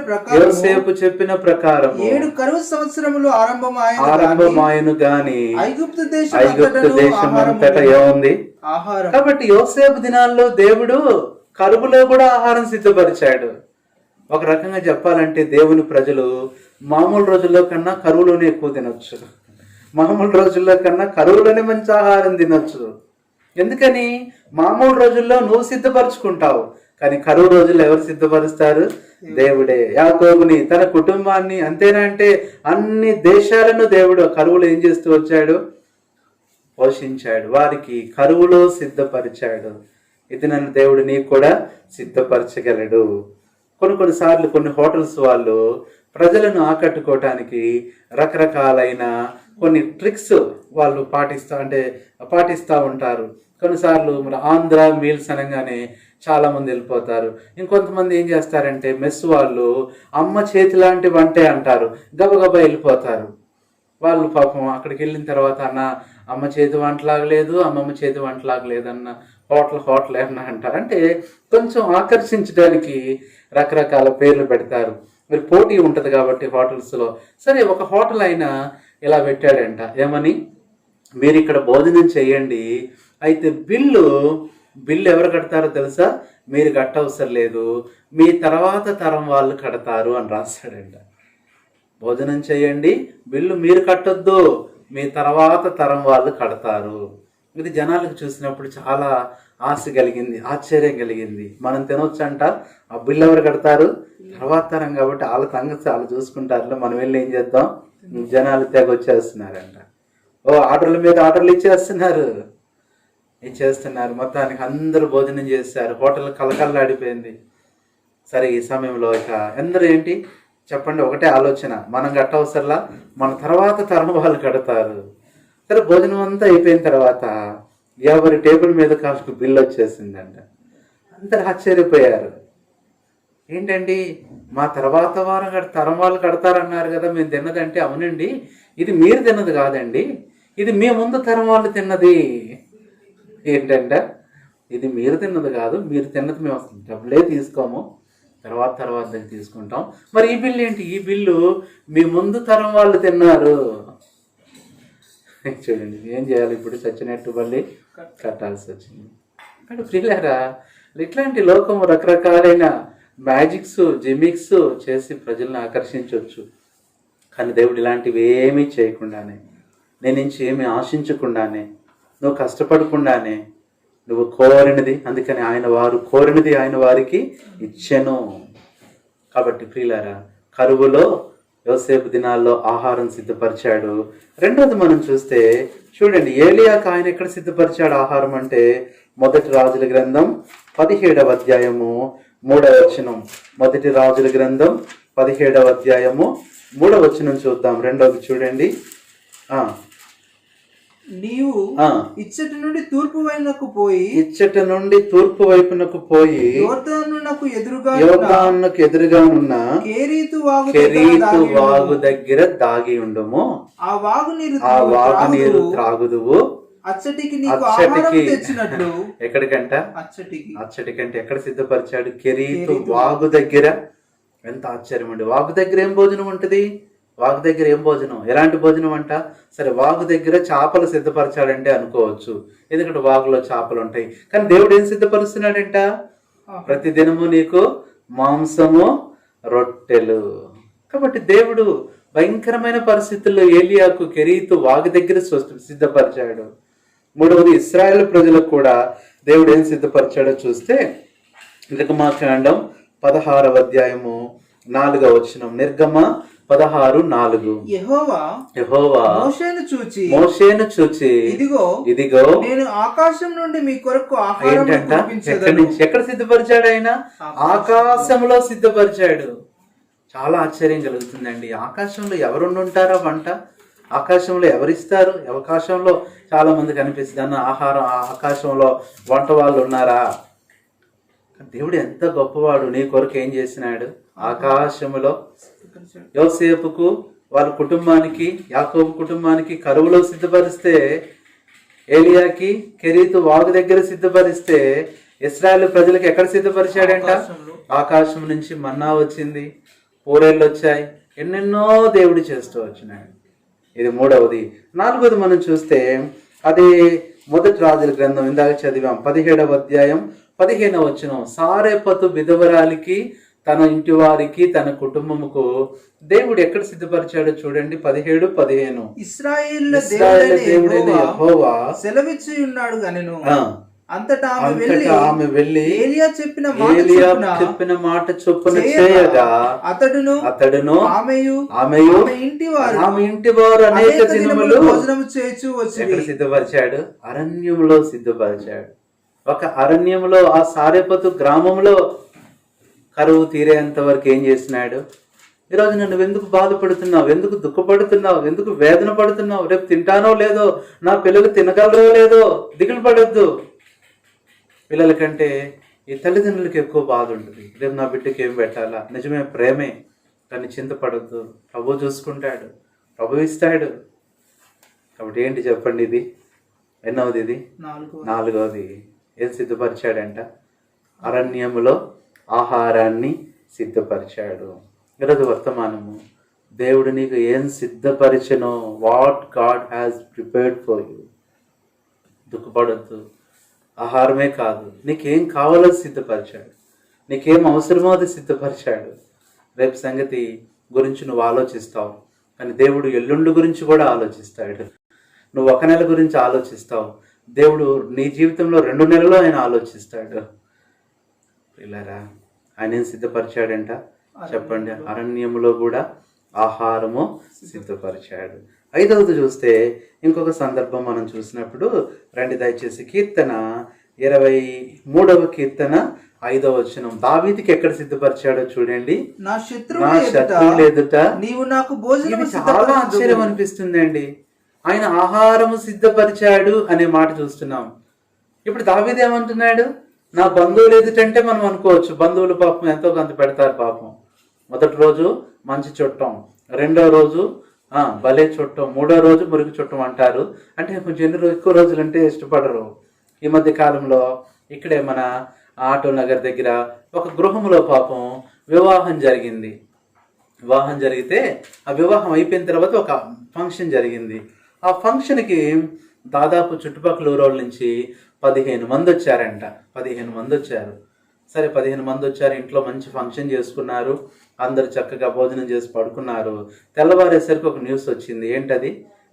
ప్రకారం 7 కరువు సంవత్సరములు ఆరంభమాయను గాని ఐగుప్తు దేశమంతటా ఏముంది? ఆహారం. కాబట్టి యోసేపు దినాల్లో దేవుడు కరువులో కూడా ఆహారం సిద్ధపరిచాడు. ఒక రకంగా చెప్పాలంటే దేవుని ప్రజలు మామూలు రోజుల్లో కన్నా కరువులోనే ఎక్కువ తినొచ్చు, మామూలు రోజుల్లో కన్నా కరువులోనే మంచి ఆహారం తినొచ్చు. ఎందుకని? మామూలు రోజుల్లో నువ్వు సిద్ధపరచుకుంటావు, కానీ కరువు రోజుల్లో ఎవరు సిద్ధపరుస్తారు? దేవుడే. యాకోబుని, తన కుటుంబాన్ని, అంతేనా అంటే అన్ని దేశాలను దేవుడు కరువులో ఏం చేస్తూ వచ్చాడు? పోషించాడు, వారికి కరువులో సిద్ధపరిచాడు. ఇది నన్ను దేవుడు నీకు కూడా సిద్ధపరచగలడు. కొన్నిసార్లు కొన్ని హోటల్స్ వాళ్ళు ప్రజలను ఆకట్టుకోవటానికి రకరకాలైన కొన్ని ట్రిక్స్ వాళ్ళు పాటిస్తూ ఉంటారు. కొన్నిసార్లు మరి ఆంధ్ర మీల్స్ అనగానే చాలా మంది వెళ్ళిపోతారు. ఇంకొంతమంది ఏం చేస్తారంటే మెస్ వాళ్ళు అమ్మ చేతి లాంటి వంటే అంటారు, గబగబా వెళ్ళిపోతారు. వాళ్ళు పాపం అక్కడికి వెళ్ళిన తర్వాత అన్న అమ్మ చేతి వంటలాగలేదు, అమ్మమ్మ చేతి వంటలాగలేదన్న హోటల్ ఏమన్నా అంటారు. అంటే కొంచెం ఆకర్షించడానికి రకరకాల పేర్లు పెడతారు. మరి పోటీ ఉంటుంది కాబట్టి హోటల్స్లో. సరే, ఒక హోటల్ అయినా ఇలా పెట్టాడంట, ఏమని? మీరు ఇక్కడ భోజనం చేయండి, అయితే బిల్లు ఎవరు కడతారో తెలుసా? మీరు కట్టవసరం లేదు, మీ తర్వాత తరం వాళ్ళు కడతారు అని రాస్తాడంట. భోజనం చేయండి, బిల్లు మీరు కట్టొద్దు, మీ తర్వాత తరం వాళ్ళు కడతారు. ఇది జనాలకు చూసినప్పుడు చాలా ఆశ కలిగింది, ఆశ్చర్యం కలిగింది. మనం తినొచ్చంట, ఆ బిల్లు ఎవరు కడతారు? తర్వాత తరం కాబట్టి వాళ్ళ సంగతి వాళ్ళు చూసుకుంటారు, మనం వెళ్ళి ఏం చేద్దాం? జనాలు తెగ వచ్చేస్తున్నారంట. ఆర్డర్ల మీద ఆర్డర్లు ఇచ్చేస్తున్నారు. మొత్తానికి అందరూ భోజనం చేశారు, హోటల్ కలకల్లాడిపోయింది. సరే, ఈ సమయంలో ఇక అందరూ ఏంటి చెప్పండి, ఒకటే ఆలోచన, మనం కట్టవసరలా, మన తర్వాత తరం వాళ్ళు కడతారు. సరే, భోజనం అంతా అయిపోయిన తర్వాత ఎవరి టేబుల్ మీద కాస్త బిల్లు వచ్చేసిందంట. అందరు ఆశ్చర్యపోయారు. ఏంటండి, మా తర్వాత తరం వాళ్ళు కడతారన్నారు కదా, మేము తిన్నదంటే, అవునండి, ఇది మీరు తిన్నది కాదండి, ఇది మీ ముందు తరం వాళ్ళు తిన్నది. ఏంటంటే, ఇది మీరు తిన్నది కాదు, మీరు తిన్నది మేము డబ్బులే తీసుకోము, తర్వాత తీసుకుంటాం. మరి ఈ బిల్లు ఏంటి? ఈ బిల్లు మీ ముందు తరం వాళ్ళు తిన్నారు. చూడండి, ఏం చేయాలి ఇప్పుడు? చచ్చినట్టు మళ్ళీ కట్టాల్సి వచ్చింది. అంటే ప్రియులారా, ఇట్లాంటి లోకము రకరకాలైన మ్యాజిక్స్, జిమిక్స్ చేసి ప్రజలను ఆకర్షించవచ్చు. కానీ దేవుడు ఇలాంటివి ఏమీ చేయకుండానే, నేను నుంచి ఏమీ ఆశించకుండానే, నువ్వు కష్టపడకుండానే, నువ్వు కోరినది, అందుకని వారు కోరినది ఆయన వారికి ఇచ్చెను. కాబట్టి ప్రియులారా, కరువులో యోసేపు దినాల్లో ఆహారం సిద్ధపరిచాడు. రెండోది మనం చూస్తే చూడండి, ఏలియాకు ఆయన ఎక్కడ సిద్ధపరిచాడు ఆహారం అంటే, మొదటి రాజుల గ్రంథం 17వ అధ్యాయము 3వ వచనం. మొదటి రాజుల గ్రంథం 17వ అధ్యాయము 3వ వచనం చూద్దాం. రెండోది చూడండి. నీవు ఇచ్చట నుండి తూర్పు వైపునకు పోయి యోర్దానునకు ఎదురుగా ఉన్న కెరీతు వాగు దగ్గర దాగి ఉండుము. ఆ వాగు నీరు త్రాగుదువు. అచ్చటికి తెచ్చినట్లు. ఎక్కడికంట? అచ్చటికంటే ఎక్కడ సిద్ధపరిచాడు? కెరీతు వాగు దగ్గర. ఎంత ఆశ్చర్యం అండి! వాగు దగ్గర ఏం భోజనం ఉంటుంది? వాగు దగ్గర ఏం భోజనం? ఎలాంటి భోజనం అంట? సరే, వాగు దగ్గర చేపలు సిద్ధపరచాడంటే అనుకోవచ్చు, ఎందుకంటే వాగులో చేపలు ఉంటాయి. కానీ దేవుడు ఏం సిద్ధపరుస్తున్నాడంట? ప్రతి దినము నీకు మాంసము, రొట్టెలు. కాబట్టి దేవుడు భయంకరమైన పరిస్థితుల్లో ఏలియాకు కెరీతు వాగు దగ్గర సిద్ధపరిచాడు. మూడవది, ఇశ్రాయేలు ప్రజలకు కూడా దేవుడు ఏం సిద్ధపరిచాడో చూస్తే, నిర్గమకాండం 16వ అధ్యాయము 4వ వచనం. నిర్గమ 16:4. యెహోవా మోషేను చూచి ఇదిగో నేను ఆకాశం నుండి మీ కొరకు ఆహారం పంపించెదను. ఎక్కడ సిద్ధపరిచాడు ఆయన? ఆకాశంలో సిద్ధపరిచాడు. చాలా ఆశ్చర్యం కలుగుతుందండి. ఆకాశంలో ఎవరుండుంటారో వంట? ఆకాశంలో ఎవరిస్తారు? ఆకాశంలో చాలా మంది కనిపిస్తుంది అన్న ఆహారం. ఆకాశంలో వంట వాళ్ళు ఉన్నారా? దేవుడు ఎంత గొప్పవాడు! నీ కొరకు ఏం చేసినాడు? ఆకాశములో యోసేపుకు, వాళ్ళ కుటుంబానికి, యాకోబు కుటుంబానికి కరువులో సిద్ధపరిస్తే, ఏలియాకి కెరీతు వాగు దగ్గర సిద్ధపరిస్తే, ఇశ్రాయేలు ప్రజలకు ఎక్కడ సిద్ధపరిచాడంట? ఆకాశం నుంచి మన్నా వచ్చింది, పూరేళ్ళు వచ్చాయి, ఎన్నెన్నో దేవుడు చేస్తూ వచ్చినాడు. ఇది మూడవది. నాలుగవది మనం చూస్తే, అది మొదటి రాజుల గ్రంథం ఇందాక చదివాం, 17వ అధ్యాయం 15వ వచనం. సారెపతు విధవరాలికి, తన ఇంటి వారికి, తన కుటుంబముకు దేవుడు ఎక్కడ సిద్ధపరిచాడో చూడండి. 17-15. ఇశ్రాయేలు దేవుడైన యెహోవా సెలవిచ్చి ఉన్నాడు గనెను. అంతటా ఆమె వెళ్ళి ఏలియా చెప్పిన మాట చొప్పున చేయగా అతడును ఆమెయు ఆమె ఇంటి వారు అనేక దినములు భోజనం చేయుచు వచ్చి. ఎక్కడ సిద్ధపరిచాడు? అరణ్యములో సిద్ధపరిచాడు. ఒక అరణ్యంలో, ఆ సారెపతు గ్రామంలో కరువు తీరేంత వరకు ఏం చేసినాడు? ఈరోజు నువ్వు ఎందుకు బాధపడుతున్నావు? ఎందుకు దుఃఖపడుతున్నావు? ఎందుకు వేదన పడుతున్నావు? రేపు తింటానో లేదో, నా పిల్లలు తినగలరో లేదో దిగులు పడొద్దు. పిల్లల కంటే ఈ తల్లిదండ్రులకి ఎక్కువ బాధ ఉంటుంది. రేపు నా బిడ్డకి ఏం పెట్టాలా? నిజమే, ప్రేమే, కానీ చింతపడద్దు. ప్రభు చూసుకుంటాడు, ప్రభు ఇస్తాడు. కాబట్టి ఏంటి చెప్పండి? ఇది ఎన్నవది? ఇది నాలుగవది. ఏం సిద్ధపరిచాడంట? అరణ్యములో ఆహారాన్ని సిద్ధపరిచాడు. ఈరోజు వర్తమానము, దేవుడు నీకు ఏం సిద్ధపరిచెనో, what God has prepared for you. దుఃఖపడద్దు. ఆహారమే కాదు, నీకేం కావాలో సిద్ధపరిచాడు, నీకేం అవసరమో అది సిద్ధపరిచాడు. రేపు సంగతి గురించి నువ్వు ఆలోచిస్తావు, కానీ దేవుడు ఎల్లుండి గురించి కూడా ఆలోచిస్తాడు. నువ్వు ఒక నెల గురించి ఆలోచిస్తావు, దేవుడు నీ జీవితంలో 2 నెలలు ఆయన ఆలోచిస్తాడు. పిల్లరా, ఆయన ఏం సిద్ధపరిచాడంట చెప్పండి? అరణ్యములో కూడా ఆహారము సిద్ధపరిచాడు. 5వది చూస్తే ఇంకొక సందర్భం మనం చూసినప్పుడు రండి దయచేసి కీర్తన 23వ కీర్తన 5వ వచనం. దావీదుకి ఎక్కడ సిద్ధపరిచాడో చూడండి. నా నా శత్రువుల శత్రువుల ఎదుట నీవు నాకు భోజనం ఇది చాలా ఆశ్చర్యం అనిపిస్తుందండి. ఆయన ఆహారము సిద్ధపరిచాడు అనే మాట చూస్తున్నాం. ఇప్పుడు దావీదు ఏమంటున్నాడు? నా బంధువులు ఎదుటంటే మనం అనుకోవచ్చు, బంధువులు పాపం ఎంతో కొంత పెడతారు పాపం. మొదటి రోజు మంచి చుట్టం, 2వ రోజు భలే చుట్టం, 3వ రోజు మురికి చుట్టం అంటారు. అంటే కొంచెం ఎక్కువ రోజులు అంటే ఇష్టపడరు. ఈ మధ్య కాలంలో ఇక్కడే మన ఆటో నగర్ దగ్గర ఒక గృహంలో పాపం వివాహం జరిగింది. వివాహం జరిగితే ఆ వివాహం అయిపోయిన తర్వాత ఒక ఫంక్షన్ జరిగింది. ఆ ఫంక్షన్కి దాదాపు చుట్టుపక్కల ఊరోళ్ళ నుంచి 15 మంది వచ్చారంట. 15 మంది వచ్చారు. సరే 15 మంది వచ్చారు, ఇంట్లో మంచి ఫంక్షన్ చేసుకున్నారు, అందరు చక్కగా భోజనం చేసి పడుకున్నారు. తెల్లవారేసరికి ఒక న్యూస్ వచ్చింది. ఏంటది?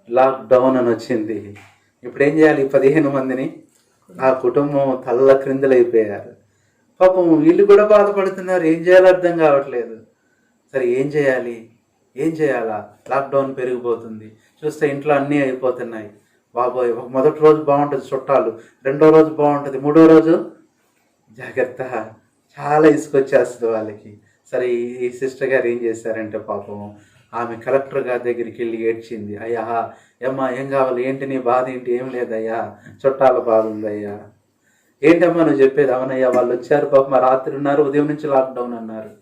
లాక్డౌన్ అని వచ్చింది. ఇప్పుడు ఏం చేయాలి? 15 మందిని ఆ కుటుంబం తల్ల క్రిందలైపోయారు. పాపం వీళ్ళు కూడా బాధపడుతున్నారు, ఏం చేయాలో అర్థం కావట్లేదు. సరే ఏం చేయాలి, ఏం చేయాలా? లాక్డౌన్ పెరిగిపోతుంది, చూస్తే ఇంట్లో అన్నీ అయిపోతున్నాయి. బాబోయ్, మొదటి రోజు బాగుంటుంది చుట్టాలు, 2వ రోజు బాగుంటుంది, 3వ రోజు జాగ్రత్త, చాలా ఇసుకొచ్చేస్తుంది వాళ్ళకి. సరే ఈ సిస్టర్ గారు ఏం చేశారంటే పాపం ఆమె కలెక్టర్ గారి దగ్గరికి వెళ్ళి ఏడ్చింది. అయ్యా ఏమ్మా ఏం కావాలి, ఏంటి నీ బాధ ఏంటి? ఏం లేదయ్యా, చుట్టాల బాధ ఉందయ్యా. ఏంటమ్మా నువ్వు చెప్పేది? అవునయ్యా, వాళ్ళు వచ్చారు పాపం, రాత్రి ఉన్నారు, ఉదయం నుంచి లాక్డౌన్ అన్నారు.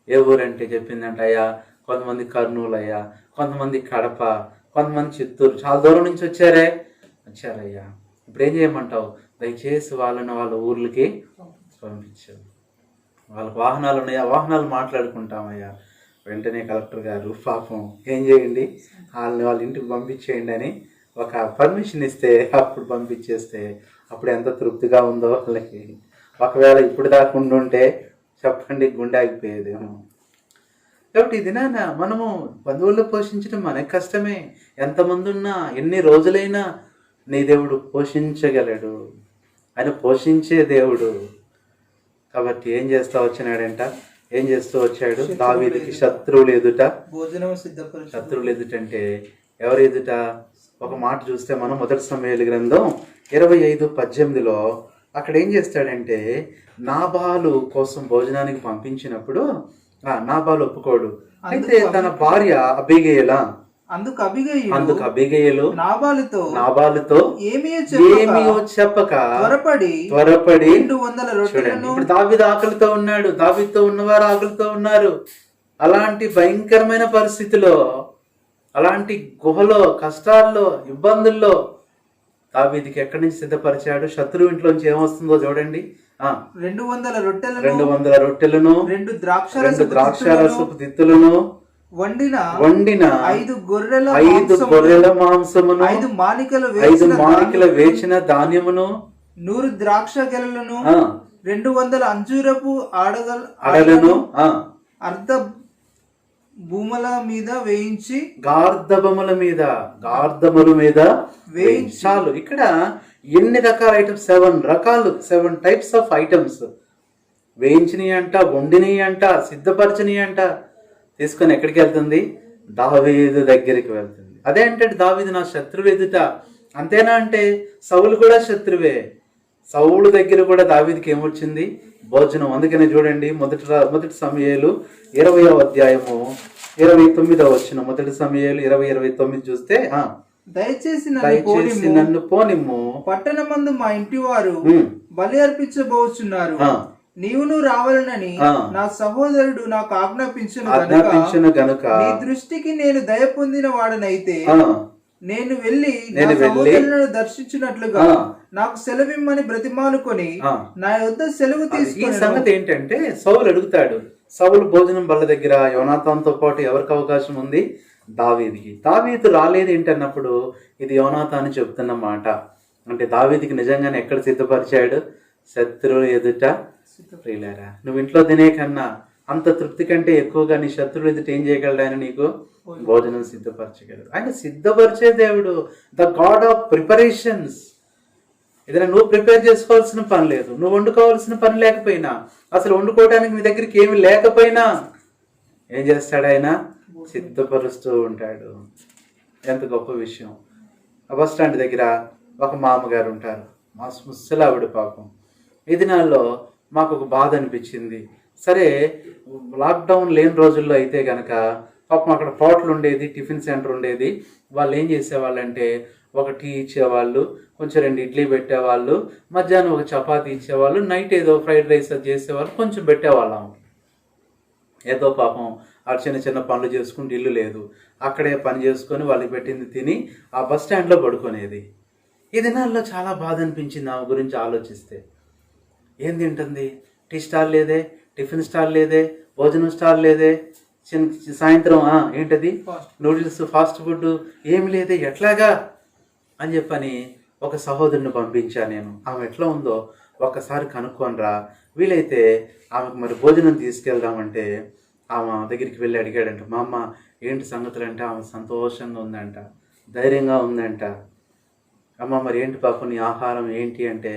ఏ ఊరంటే చెప్పిందంట, అయ్యా కొంతమంది కర్నూలు అయ్యా, కొంతమంది కడప, కొంతమంది చిత్తూరు, చాలా దూరం నుంచి వచ్చారయ్యా. ఇప్పుడు ఏం చేయమంటావు? దయచేసి వాళ్ళని వాళ్ళ ఊర్లకి పంపించావు. వాళ్ళకి వాహనాలు ఉన్నాయా? వాహనాలు మాట్లాడుకుంటామయ్యా. వెంటనే కలెక్టర్ గారు పాపం ఏం చేయండి, వాళ్ళ ఇంటికి పంపించేయండి అని ఒక పర్మిషన్ ఇస్తే అప్పుడు పంపించేస్తే అప్పుడు ఎంత తృప్తిగా ఉందో వాళ్ళకి. ఒకవేళ ఇప్పుడు దాకా ఉండుంటే చెప్పండి, గుండె ఆగిపోయేదేమో. కాబట్టి ఇది నాన్న మనము బంధువులు పోషించడం మనకి కష్టమే. ఎంతమంది ఉన్నా ఎన్ని రోజులైనా నీ దేవుడు పోషించగలడు. ఆయన పోషించే దేవుడు. కాబట్టి ఏం చేస్తూ వచ్చినాడంట? ఏం చేస్తూ వచ్చాడు? దావీదుకి శత్రువులు ఎదుట భోజనం సిద్ధపరిచాడు. శత్రువులు ఎదుట అంటే ఎవరు ఎదుట? ఒక మాట చూస్తే మనం 1 సమూయేలు గ్రంథం 25:18లో అక్కడ ఏం చేస్తాడంటే నాబాలు కోసం భోజనానికి పంపించినప్పుడు నాబాలు ఒప్పుకోడు. అయితే తన భార్య అబీగయలా, అందుకు అబీగయలు నాబాలుతో ఏమీ చెప్పక త్వరపడి 200 రొట్టెలను. ఇప్పుడు దావీదు ఆకలితో ఉన్నాడు, దావీదుతో ఉన్నవారు ఆకలితో ఉన్నారు. అలాంటి భయంకరమైన పరిస్థితిలో, అలాంటి గుహలో, కష్టాల్లో, ఇబ్బందుల్లో దావీదుకి ఎక్కడి నుంచి సిద్ధపరిచాడు? శత్రువు ఇంట్లోంచి ఏమొస్తుందో చూడండి. 200 రొట్టెలను 2 ద్రాక్షారసపు తిత్తులను వండిన 5 గొర్రెల మాంసమును 5 మానికల వేచిన ధాన్యమును 100 ద్రాక్ష గెలలను 200 అంజూరపు అడలను అర్ధ భూముల మీద వేయించి గార్ధముల మీద వేయించి. చాలు. ఇక్కడ ఎన్ని రకాల ఐటమ్స్? 7 టైప్స్ ఆఫ్ ఐటమ్స్ వేయించినవి అంట, వండినవి అంట, సిద్ధపరచనివి అంట. తీసుకొని ఎక్కడికి వెళ్తుంది? దావీదు దగ్గరికి వెళ్తుంది. అదే అంటే దావీదు నా శత్రువు ఎదుట. అంతేనా అంటే సౌలు కూడా శత్రువే. సౌలు దగ్గర కూడా దావీదుకి ఏమొచ్చింది? భోజనం. అందుకనే చూడండి మొదటి సమూయేలు 20వ అధ్యాయము 29వ వచనం. 1 సమూయేలు 20:29 చూస్తే దయచేసి నన్ను పోనిమ్ము, పట్టణమందు మా ఇంటి వారు బలి అర్పించబోచున్నారు, నీవును రావాలనని నా సహోదరుడు నాకు ఆజ్ఞాపించును గనుక నీ దృష్టికి నేను దయ పొందిన వాడనైతే నేను వెళ్ళి నా సహోదరులను దర్శించినట్లుగా నాకు సెలవిమ్మని బ్రతిమాలుకొని నా యొద్ద సెలవు తీసుకుని. ఈ సంగతి ఏంటంటే సౌలు అడుగుతాడు. సౌలు భోజనం బల్ల దగ్గర యోనాతాన్తో పాటు ఎవరికి అవకాశం ఉంది? దావీదుకి. దావీదు రాలేదు ఏంటన్నప్పుడు ఇది యోనాతాను చెప్తున్న మాట. అంటే దావీదుకి నిజంగానే ఎక్కడ సిద్ధపరిచాడు? శత్రువులు ఎదుట. ప్రియులారా, నువ్వు ఇంట్లో తినే కన్నా అంత తృప్తి కంటే ఎక్కువగా నీ శత్రువులు ఎదుట ఏం చేయగలడు? ఆయన నీకు భోజనం సిద్ధపరచగలడు. ఆయన సిద్ధపరిచే దేవుడు, ద గాడ్ ఆఫ్ ప్రిపరేషన్స్. ఏదైనా నువ్వు ప్రిపేర్ చేసుకోవాల్సిన పని లేదు, నువ్వు వండుకోవాల్సిన పని లేకపోయినా, అసలు వండుకోవడానికి నీ దగ్గరికి ఏమి లేకపోయినా ఏం చేస్తాడు? ఆయన సిద్ధపరుస్తూ ఉంటాడు. ఎంత గొప్ప విషయం. ఆ బస్ స్టాండ్ దగ్గర ఒక మామగారు ఉంటారు, మా ముసలావిడ పాపం. ఈ దినాల్లో మాకు ఒక బాధ అనిపించింది. సరే, లాక్డౌన్ లేని రోజుల్లో అయితే కనుక పాపం అక్కడ హోటల్ ఉండేది, టిఫిన్ సెంటర్ ఉండేది. వాళ్ళు ఏం చేసేవాళ్ళంటే ఒక టీ ఇచ్చేవాళ్ళు, కొంచెం 2 ఇడ్లీ పెట్టేవాళ్ళు, మధ్యాహ్నం ఒక చపాతీ ఇచ్చేవాళ్ళు, నైట్ ఏదో ఫ్రైడ్ రైస్ అది చేసేవాళ్ళు, కొంచెం పెట్టేవాళ్ళం. ఏదో పాపం ఆ చిన్న చిన్న పనులు చేసుకుంటూ, ఇల్లు లేదు, అక్కడే పని చేసుకొని వాళ్ళకి పెట్టింది తిని ఆ బస్ స్టాండ్లో పడుకునేది. ఈ దినాల్లో చాలా బాధ అనిపించింది ఆమె గురించి ఆలోచిస్తే. ఏం తింటుంది? టీ స్టాల్ లేదే, టిఫిన్ స్టాల్ లేదే, భోజనం స్టాల్ లేదే, సాయంత్రం ఏంటది నూడిల్స్, ఫాస్ట్ ఫుడ్ ఏమి లేదే, ఎట్లాగా అని చెప్పని ఒక సహోదరుని పంపించా నేను. ఆమె ఎట్లా ఉందో ఒక్కసారి కనుక్కోనరా, వీలైతే ఆమెకు మరి భోజనం తీసుకెళ్దామంటే ఆమె దగ్గరికి వెళ్ళి అడిగాడంట. మా అమ్మ ఏంటి సంగతులు అంటే ఆమె సంతోషంగా ఉందంట, ధైర్యంగా ఉందంట. అమ్మ మరి ఏంటి పాపం నీ ఆహారం ఏంటి అంటే,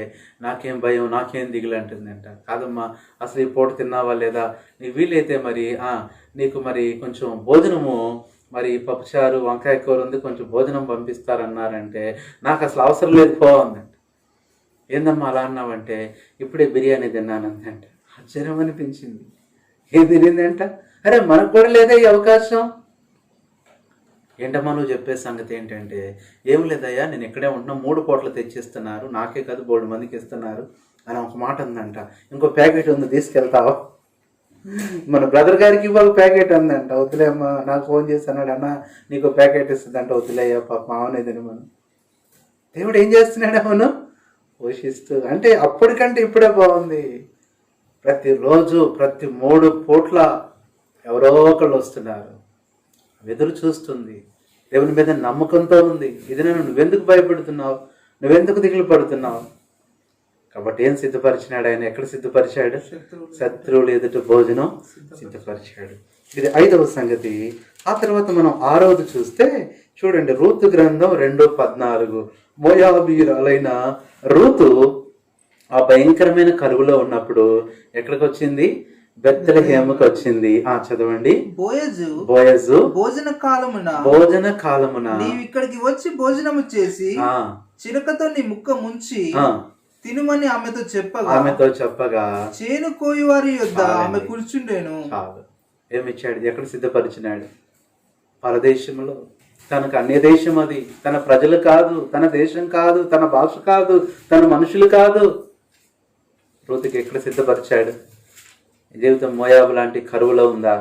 నాకేం భయం, నాకేం దిగులు అంటుందంట. కాదమ్మా, అసలు ఈ పూట తిన్నావా లేదా, నీ వీలైతే మరి నీకు మరి కొంచెం భోజనము, మరి పప్పుచారు వంకాయ కూర ఉంది, కొంచెం భోజనం పంపిస్తారన్నారంటే నాకు అసలు అవసరం లేదు పోవందంట. ఏందమ్మా అలా అన్నావంటే, ఇప్పుడే బిర్యానీ తిన్నానందంట. ఆశ్చర్యం అనిపించింది. ఏం తినిందంట? అరే మనకు కూడా లేదా ఈ అవకాశం? ఏంటమ్మా నువ్వు చెప్పే సంగతి ఏంటంటే, ఏం లేదయ్యా, నేను ఇక్కడే ఉంటున్నా, 3 పూటలు తెచ్చిస్తున్నారు, నాకే కాదు 3 మందికి ఇస్తున్నారు అని ఒక మాట ఉందంట. ఇంకో ప్యాకెట్ ఉంది, తీసుకెళ్తావా? మన బ్రదర్ గారికి ఇవ్వ ప్యాకెట్ ఉందంట. వద్దులే అమ్మా, నాకు ఫోన్ చేసి అన్నాడు, అన్న నీకు ప్యాకెట్ ఇస్తుందంట. వద్దులేయ్యా పాప మావనేదని. మనం దేవుడు ఏం చేస్తున్నాడు? అవును, పోషిస్తూ. అంటే అప్పటికంటే ఇప్పుడే బాగుంది. ప్రతిరోజు ప్రతి 3 పూట్ల ఎవరో ఒకళ్ళు వస్తున్నారు. ఎదురు చూస్తుంది, దేవుని మీద నమ్మకంతో ఉంది. ఇది నువ్వెందుకు భయపడుతున్నావు, నువ్వెందుకు దిగులు పడుతున్నావు? కాబట్టి ఏం సిద్ధపరిచినాడు ఆయన? ఎక్కడ సిద్ధపరిచాడు? శత్రువులు ఎదుట భోజనం సిద్ధపరిచాడు. ఇది 5వ సంగతి. ఆ తర్వాత మనం 6వది చూస్తే చూడండి, రూతు గ్రంథం 2:14. మోయాబీయురాలైన రూతు ఆ భయంకరమైన కరువులో ఉన్నప్పుడు ఎక్కడికి వచ్చింది? బెత్లెహేముకు వచ్చింది. చదవండి. బోయజు భోజన కాలమున నీవు ఇక్కడికి వచ్చి భోజనము చేసి చిరకతో నీ ముక్క ముంచి తినుమని ఆమెతో చెప్పగా చేను కోయివారి యొద్ద ఆమె కూర్చుండేను. ఏమిచ్చాడు? ఎక్కడ సిద్ధపరిచినాడు? పరదేశంలో. తనకు అన్య దేశం, అది తన ప్రజలు కాదు, తన దేశం కాదు, తన భాష కాదు, తన మనుషులు కాదు. రూతుకి ఎక్కడ సిద్ధపరిచాడు? జీవితం మోయాబు లాంటి కరువులో ఉందా?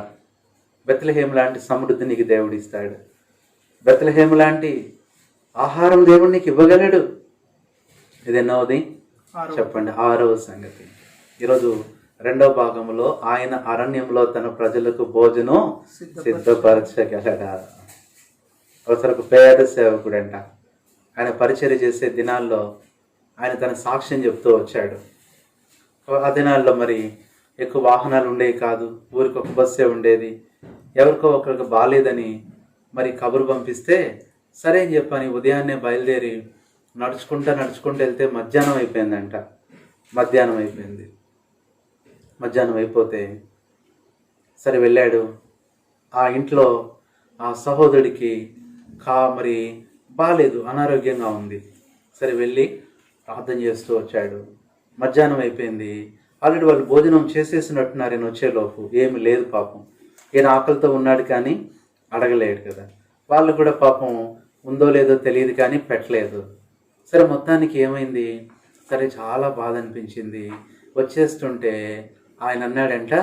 బెత్లెహేము లాంటి సమృద్ధి నీకు దేవుడు ఇస్తాడు. బెత్లెహేము లాంటి ఆహారం దేవుడు నీకు ఇవ్వగలడు. ఇది ఎన్నోది చెప్పండి? 6వ సంగతి. ఈరోజు 2వ భాగంలో ఆయన అరణ్యంలో తన ప్రజలకు భోజనం సిద్ధపరచగలడా? అవసరకు పేద సేవకుడంట. ఆయన పరిచర్య చేసే దినాల్లో ఆయన తన సాక్ష్యం చెప్తూ వచ్చాడు. ఆ దినాల్లో మరి ఎక్కువ వాహనాలు ఉండేవి కాదు, ఊరికి ఒక బస్సే ఉండేది. ఎవరికో ఒకరికి బాగాలేదని మరి కబురు పంపిస్తే సరే అని చెప్పని ఉదయాన్నే బయలుదేరి నడుచుకుంటూ వెళ్తే మధ్యాహ్నం అయిపోయిందంట. మధ్యాహ్నం అయిపోతే సరే వెళ్ళాడు. ఆ ఇంట్లో ఆ సహోదరుడికి మరి బాగాలేదు, అనారోగ్యంగా ఉంది. సరే వెళ్ళి ప్రార్థన చేస్తూ వచ్చాడు. మధ్యాహ్నం అయిపోయింది. ఆల్రెడీ వాళ్ళు భోజనం చేసేసినట్టున్నారు. ఈయన వచ్చేలోపు ఏమి లేదు పాపం. ఈయన ఆకలితో ఉన్నాడు కానీ అడగలేడు కదా. వాళ్ళు కూడా పాపం ఉందో లేదో తెలియదు కానీ పెట్టలేదు. సరే మొత్తానికి ఏమైంది? సరే చాలా బాధ అనిపించింది. వచ్చేస్తుంటే ఆయన అన్నాడంట,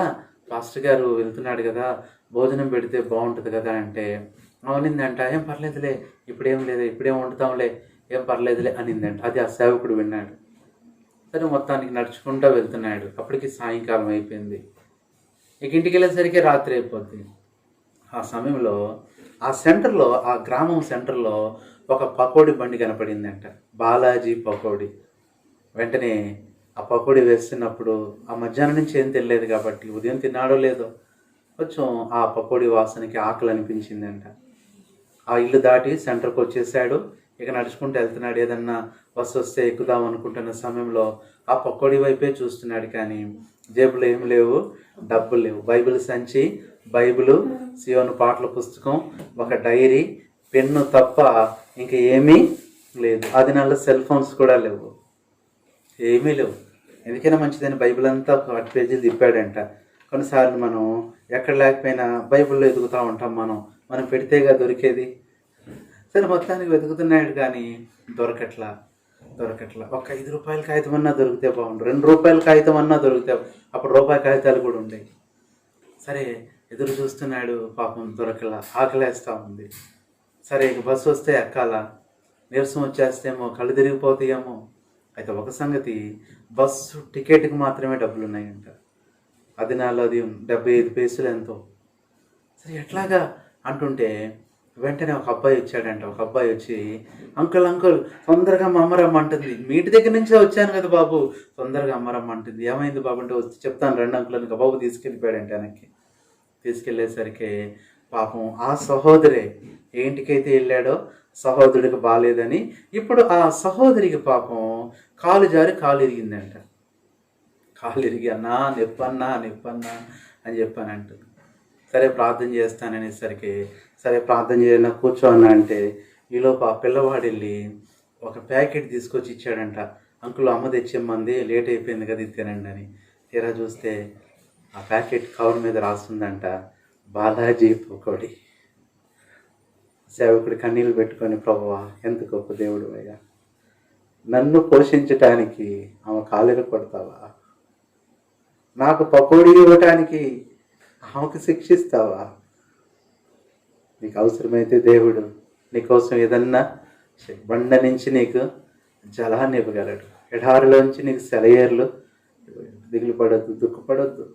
పాస్టర్ గారు వెళ్తున్నాడు కదా, భోజనం పెడితే బాగుంటుంది కదా అంటే, అవునిందంట. ఏం పర్లేదులే, ఇప్పుడేం లేదు, ఇప్పుడేం వండుతాంలే, ఏం పర్లేదులే అనిందంట. అది ఆ సేవకుడు విన్నాడు. సరే మొత్తానికి నడుచుకుంటూ వెళ్తున్నాడు. అప్పటికి సాయంకాలం అయిపోయింది. ఇక ఇంటికి వెళ్ళేసరికి రాత్రి అయిపోద్ది. ఆ సమయంలో ఆ సెంటర్లో, ఆ గ్రామం సెంటర్లో ఒక పకోడీ బండి కనపడిందంట, బాలాజీ పకోడీ. వెంటనే ఆ పకోడీ వేస్తున్నప్పుడు ఆ మధ్యాహ్నం నుంచి ఏం తెలియలేదు కాబట్టి ఉదయం తిన్నాడో లేదో కొంచెం ఆ పకోడీ వాసనకి ఆకలి అనిపించిందంట. ఆ ఇల్లు దాటి సెంటర్కి వచ్చేసాడు. ఇక నడుచుకుంటూ వెళ్తున్నాడు. ఏదన్నా బస్సు వస్తే ఎక్కుదాం అనుకుంటున్న సమయంలో ఆ పకోడీ వైపే చూస్తున్నాడు. కానీ జేబులో ఏం లేవు, డబ్బులు లేవు. బైబిల్ సంచి, బైబిలు, సియోను పాటల పుస్తకం, ఒక డైరీ, పెన్ను తప్ప ఇంక ఏమీ లేదు. అది నెల సెల్ ఫోన్స్ కూడా లేవు, ఏమీ లేవు. ఎందుకైనా మంచిదని బైబిల్ అంతా 10 పేజీలు తిప్పాడంట. కొన్నిసార్లు మనం ఎక్కడ లేకపోయినా బైబిల్లో ఎదుగుతూ ఉంటాం. మనం పెడితేగా దొరికేది. సరే మొత్తానికి వెతుకుతున్నాడు కానీ దొరకట్లా. ఒక 5 రూపాయల కాగితం అన్నా దొరికితే బాగుండు, 2 రూపాయల కాగితం అన్నా దొరికితే. అప్పుడు రూపాయి కాగితాలు కూడా ఉండేవి. సరే ఎదురు చూస్తున్నాడు, పాపం దొరకలా. ఆకలేస్తూ ఉంది. సరే ఇక బస్సు వస్తే ఎక్కాలా, నీరసం వచ్చేస్తేమో, కళ్ళు తిరిగిపోతాయేమో. అయితే ఒక సంగతి, బస్సు టికెట్కి మాత్రమే డబ్బులు ఉన్నాయంట. అది 75 పైసలు ఎంతో. సరే ఎట్లాగా అంటుంటే వెంటనే ఒక అబ్బాయి వచ్చాడంట. ఒక అబ్బాయి వచ్చి, అంకుల్ తొందరగా మా అమ్మ రమ్మంటుంది. మీ ఇంటి దగ్గర నుంచే వచ్చాను కదా బాబు, తొందరగా అమ్మ రమ్మంటుంది. ఏమైంది బాబు అంటే, వచ్చి చెప్తాను రండి అంకుల్ అని బాబు తీసుకెళ్ళిపోయాడంట వెనక్కి. తీసుకెళ్ళేసరికి పాపం ఆ సహోదరే ఏ ఇంటికైతే వెళ్ళాడో సహోదరుడికి బాగాలేదని, ఇప్పుడు ఆ సహోదరికి పాపం కాలు జారి కాలు ఇరిగిందంట. కాలు ఇరిగి అన్నా నొప్పన్నా అని చెప్పానంట. సరే ప్రార్థన చేస్తాననేసరికి, సరే ప్రార్థన చేయనా కూర్చో అన్నా అంటే, ఈలోపు ఆ పిల్లవాడు వెళ్ళి ఒక ప్యాకెట్ తీసుకొచ్చి ఇచ్చాడంట. అంకుల్ అమ్మ తెచ్చేమ్మంది, లేట్ అయిపోయింది కదా ఇది తినండి అని. తీరా చూస్తే ఆ ప్యాకెట్ కవర్ మీద రాస్తుందంట, బాలాజీ పకోడీ. సేవకుడి కన్నీళ్ళు పెట్టుకొని, ప్రభువా ఎంత గొప్ప దేవుడు అయ్యా, నన్ను పోషించటానికి ఆమె కాలుగా కొడతావా, నాకు పకోడీ ఇవ్వటానికి ఆమెకు శిక్షిస్తావా? నీకు అవసరమైతే దేవుడు నీకోసం ఏదన్నా బండ నుంచి నీకు జలాన్ని ఇవ్వగలడు, ఎడారిలోంచి నీకు సెలయేర్లు. దిగులు పడొద్దు, దుఃఖపడొద్దు.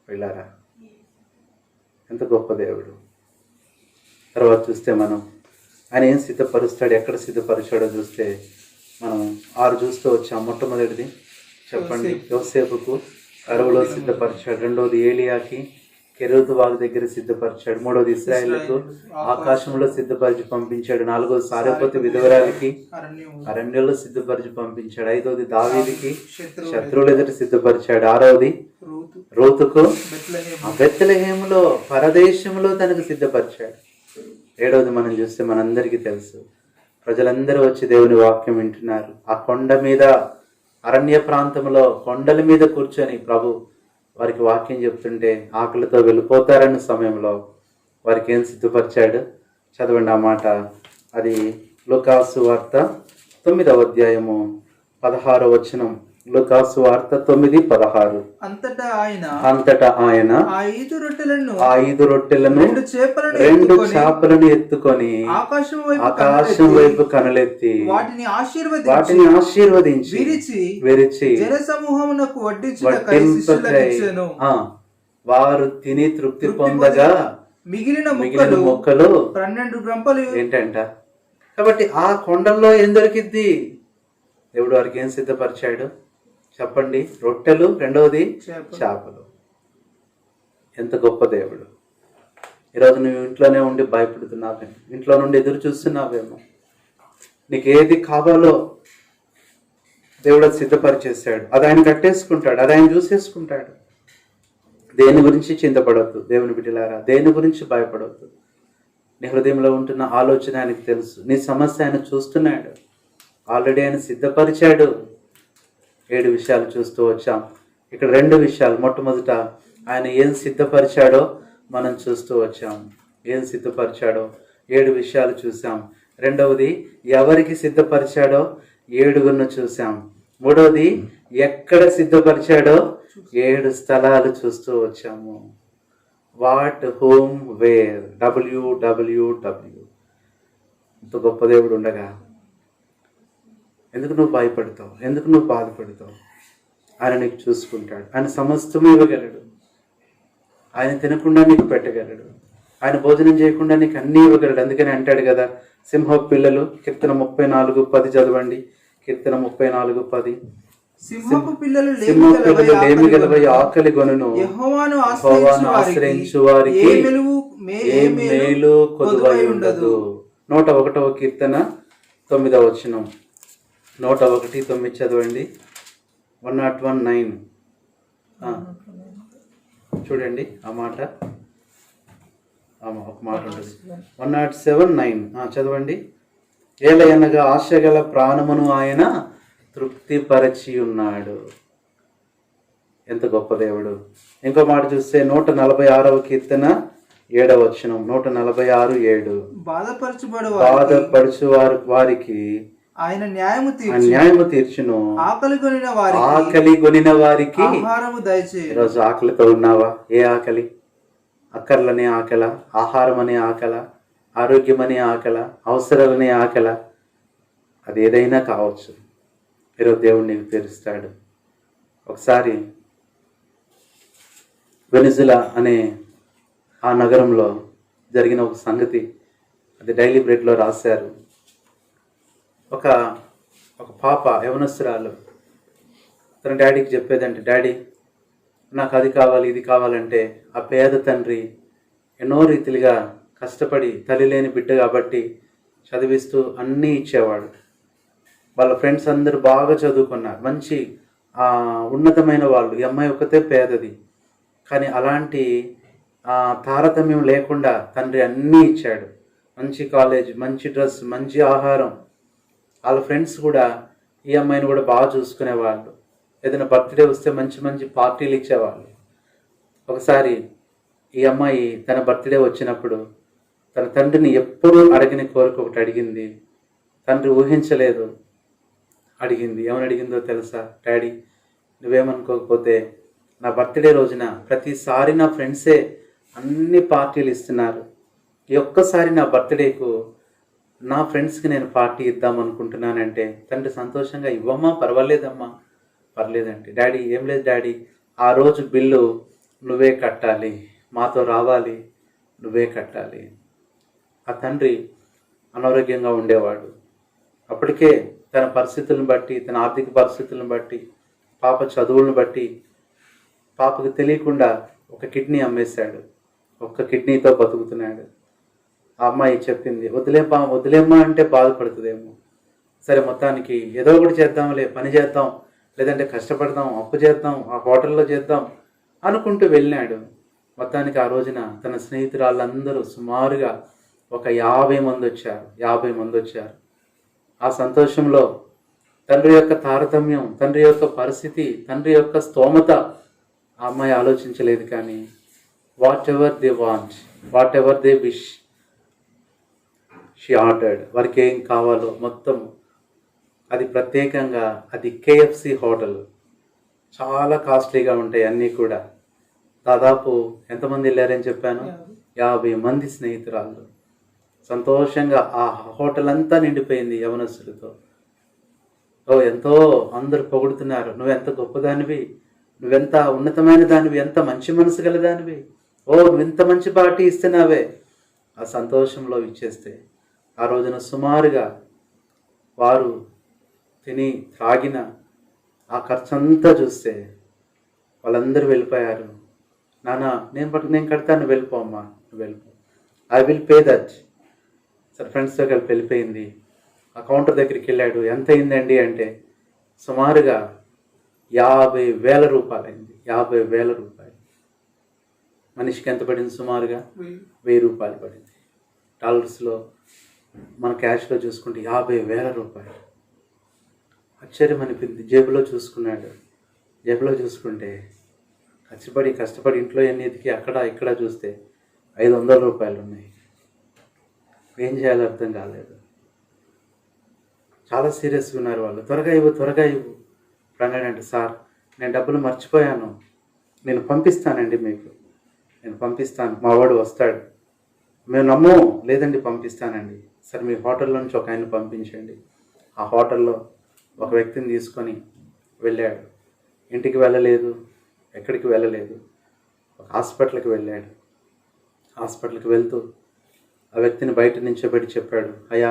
వెళ్ళారా, ఎంత గొప్ప దేవుడు. తర్వాత చూస్తే మనం ఆయన ఏం సిద్ధపరుస్తాడు, ఎక్కడ సిద్ధపరిచాడో చూస్తే మనం 6 చూస్తూ వచ్చాం. మొట్టమొదటిది చెప్పండి, యోసేపుకు అడవిలో సిద్ధపరిచాడు. రెండోది ఏలియాకి కెరూతు వాగు దగ్గర సిద్ధపరిచాడు. మూడోది ఇశ్రాయేలుకు ఆకాశంలో సిద్ధపరిచి పంపించాడు. నాలుగోది సారెపతు విధవరాలికి అరణ్యంలో సిద్ధపరిచి పంపించాడు. ఐదోది దావీదుకి శత్రువుల ఎదుట సిద్ధపరిచాడు. ఆరవది రూతుకు బెత్లెహేములో పరదేశంలో తనకు సిద్ధపరిచాడు. ఏడవది మనం చూస్తే మనందరికీ తెలుసు, ప్రజలందరూ వచ్చి దేవుని వాక్యం వింటున్నారు. ఆ కొండ మీద, అరణ్య ప్రాంతంలో కొండల మీద కూర్చొని ప్రభు వారికి వాక్యం చెప్తుంటే ఆకలితో వెళ్ళిపోతారన్న సమయంలో వారికి ఏం సిద్ధపరిచాడు? చదవండి ఆ మాట. అది లూకాసు వార్త 9వ అధ్యాయము 16వ వచనం. లూకాసు వార్త 9:16. అంతటా ఆయన ఆ 5 రొట్టెలను 2 చేపలను ఎత్తుకొని ఆకాశం వైపు కనులెత్తి వాటిని ఆశీర్వదించి విరిచి జనసమూహమునకు వడ్డించుటకై వారు తిని తృప్తి పొందగా మిగిలిన మొక్కలు 12 గంపలు ఏంటంట. కాబట్టి ఆ కొండల్లో ఏం దొరికిద్ది? దేవుడు వారికి ఏం సిద్ధపరిచాడు చెప్పండి? రొట్టెలు, రెండవది చేపలు. ఎంత గొప్ప దేవుడు. ఈరోజు నువ్వు ఇంట్లోనే ఉండి భయపడుతున్నావేమో, ఇంట్లో నుండి ఎదురు చూస్తున్నావేమో. నీకు ఏది కావాలో దేవుడు సిద్ధపరిచేశాడు. అది ఆయన కట్టేసుకుంటాడు, అది ఆయన చూసేసుకుంటాడు. దేని గురించి చింతపడవద్దు దేవుని బిడ్డలారా, దేని గురించి భయపడవద్దు. నీ హృదయంలో ఉంటున్న ఆలోచన ఆయనకు తెలుసు. నీ సమస్య ఆయన చూస్తున్నాడు, ఆల్రెడీ ఆయన సిద్ధపరిచాడు. 7 విషయాలు చూస్తూ వచ్చాం. ఇక్కడ 2 విషయాలు. మొట్టమొదట ఆయన ఏం సిద్ధపరిచాడో మనం చూస్తూ వచ్చాం. ఏం సిద్ధపరిచాడో 7 విషయాలు చూసాం. రెండవది ఎవరికి సిద్ధపరిచాడో 7 చూసాం. మూడవది ఎక్కడ సిద్ధపరిచాడో 7 స్థలాలు చూస్తూ వచ్చాము. What, home, where, WWW. ఇంత గొప్ప దేవుడు ఉండగా ఎందుకు నువ్వు భయపడతావు? ఎందుకు నువ్వు బాధపడతావు? ఆయన నీకు చూసుకుంటాడు. ఆయన సమస్తము ఇవ్వగలడు. ఆయన తినకుండా నీకు పెట్టగలడు. ఆయన భోజనం చేయకుండా నీకు అన్నీ ఇవ్వగలడు. అందుకని అంటాడు కదా, సింహపు పిల్లలు, కీర్తన 34:10 చదవండి. కీర్తన 34:10. సింహపు పిల్లలు లేమి గలవై ఆకలి గొనును, యెహోవాను ఆశ్రయించు వారికి ఏ మేలు కొదువై ఉండదు. 101వ కీర్తన 9వ వచనం. 101:9 చదవండి. 101:9 చూడండి ఆ మాట. ఒక మాట ఉంటుంది. 107:9 చదవండి. ఏలయనగా ఆశగల ప్రాణమును ఆయన తృప్తిపరచి ఉన్నాడు. ఎంత గొప్ప దేవుడు. ఇంకో మాట చూస్తే 146వ కీర్తన 7వ వచనం. 146:7. బాధపరచు వారికి ఆయన న్యాయము తీర్చును, ఆకలి కొనిన వారికి ఆహారము దయచేయును. ఈరోజు ఆకలితో ఉన్నావా? ఏ ఆకలి? అక్కర్లనే ఆకల, ఆహారం అనే ఆకల, ఆరోగ్యం అనే ఆకల, అవసరాలనే ఆకల, అది ఏదైనా కావచ్చు. ఈరోజు దేవుడు నీకు తీరుస్తాడు. ఒకసారి వెనిజులా అనే ఆ నగరంలో జరిగిన ఒక సంగతి, అది డైలీ బ్రెడ్లో రాశారు. ఒక పాప, యవనస్తురాలు, తన డాడీకి చెప్పేదంటే, డాడీ నాకు అది కావాలి ఇది కావాలంటే, ఆ పేద తండ్రి ఎన్నో రీతిలుగా కష్టపడి, తల్లి లేని బిడ్డ కాబట్టి చదివిస్తూ అన్నీ ఇచ్చేవాడు. వాళ్ళ ఫ్రెండ్స్ అందరూ బాగా చదువుకున్నారు, మంచి ఉన్నతమైన వాళ్ళు. ఈ అమ్మాయి ఒక్కతే పేదది. కానీ అలాంటి తారతమ్యం లేకుండా తండ్రి అన్నీ ఇచ్చాడు. మంచి కాలేజ్, మంచి డ్రెస్, మంచి ఆహారం. వాళ్ళ ఫ్రెండ్స్ కూడా ఈ అమ్మాయిని కూడా బాగా చూసుకునేవాళ్ళు. ఏదైనా బర్త్డే వస్తే మంచి మంచి పార్టీలు ఇచ్చేవాళ్ళు. ఒకసారి ఈ అమ్మాయి తన బర్త్డే వచ్చినప్పుడు తన తండ్రిని ఎప్పుడూ అడిగిన కోరిక ఒకటి అడిగింది. తండ్రి ఊహించలేదు, అడిగింది. ఏమని అడిగిందో తెలుసా? డాడీ, నువ్వేమనుకోకపోతే నా బర్త్డే రోజున ప్రతిసారి నా ఫ్రెండ్సే అన్ని పార్టీలు ఇస్తున్నారు, ఈ ఒక్కసారి నా బర్త్డేకు నా ఫ్రెండ్స్కి నేను పార్టీ ఇద్దాం అనుకుంటున్నానంటే, తండ్రి సంతోషంగా, ఇవ్వమ్మా, పర్వాలేదమ్మా, పర్లేదంటే. డాడీ, ఏం లేదు డాడీ, ఆ రోజు బిల్లు నువ్వే కట్టాలి, మాతో రావాలి, నువ్వే కట్టాలి. ఆ తండ్రి అనారోగ్యంగా ఉండేవాడు. అప్పటికే తన పరిస్థితులను బట్టి, తన ఆర్థిక పరిస్థితులను బట్టి, పాప చదువులను బట్టి, పాపకు తెలియకుండా ఒక కిడ్నీ అమ్మేశాడు. ఒక్క కిడ్నీతో బతుకుతున్నాడు. ఆ అమ్మాయి చెప్పింది, వదిలేమ్మా అంటే బాధపడుతుందేమో. సరే, మొత్తానికి ఏదో ఒకటి చేద్దాంలే, పని చేద్దాం, లేదంటే కష్టపడదాం, అప్పు చేద్దాం, ఆ హోటల్లో చేద్దాం అనుకుంటూ వెళ్ళినాడు. మొత్తానికి ఆ రోజున తన స్నేహితురాళ్ళందరూ సుమారుగా ఒక 50 మంది వచ్చారు. 50 మంది వచ్చారు. ఆ సంతోషంలో తండ్రి యొక్క తారతమ్యం, తండ్రి యొక్క పరిస్థితి, తండ్రి యొక్క స్తోమత ఆ అమ్మాయి ఆలోచించలేదు. కానీ what ever they want, what ever they wish, she ordered. వారికి ఏం కావాలో మొత్తం, అది ప్రత్యేకంగా అది KFC హోటల్. చాలా కాస్ట్లీగా ఉంటాయి అన్నీ కూడా. దాదాపు ఎంతమంది వెళ్ళారని చెప్పాను? 50 మంది స్నేహితురాళ్ళు. సంతోషంగా ఆ హోటల్ అంతా నిండిపోయింది యవనస్తులతో. ఎంతో అందరూ పొగుడుతున్నారు, నువ్వెంత గొప్పదానివి, నువ్వెంత ఉన్నతమైన దానివి, ఎంత మంచి మనసు గల దానివి, నువ్వెంత మంచి పార్టీ ఇస్తున్నావే. ఆ సంతోషంలో ఇచ్చేస్తే ఆ రోజున సుమారుగా వారు తిని త్రాగిన ఆ ఖర్చంతా చూస్తే వాళ్ళందరూ వెళ్ళిపోయారు. నాన్న, నేను కడతాను, వెళ్ళిపో అమ్మా, నువ్వు వెళ్ళిపో, ఐ విల్ పే దట్. సరే, ఫ్రెండ్స్తో కలిపి వెళ్ళిపోయింది. ఆ కౌంటర్ దగ్గరికి వెళ్ళాడు. ఎంత అయిందండి అంటే సుమారుగా 50,000 రూపాయలు అయింది. 50,000 రూపాయలు. మనిషికి ఎంత పడింది? సుమారుగా 1000 రూపాయలు పడింది. డాలర్స్లో మన క్యాష్లో చూసుకుంటే 50,000 రూపాయలు. ఆశ్చర్యం అనిపింది. జేబులో చూసుకున్నాడు. జేబులో చూసుకుంటే కష్టపడి ఇంట్లో ఎన్నిటికి అక్కడ ఇక్కడ చూస్తే 500 రూపాయలు ఉన్నాయి. ఏం చేయాలో అర్థం కాలేదు. చాలా సీరియస్గా ఉన్నారు వాళ్ళు. త్వరగా ఇవ్వు అన్నాడంటే, సార్, నేను డబ్బులు మర్చిపోయాను, నేను పంపిస్తానండి, మీకు నేను పంపిస్తాను, మా వాడు వస్తాడు. మేము నమ్మో, లేదండి పంపిస్తానండి. సరే, మీ హోటల్లో నుంచి ఒక ఆయన పంపించండి. ఆ హోటల్లో ఒక వ్యక్తిని తీసుకొని వెళ్ళాడు. ఇంటికి వెళ్ళలేదు, ఎక్కడికి వెళ్ళలేదు, ఒక హాస్పిటల్కి వెళ్ళాడు. హాస్పిటల్కి వెళ్తూ ఆ వ్యక్తిని బయట నించోబెట్టి చెప్పాడు, అయ్యా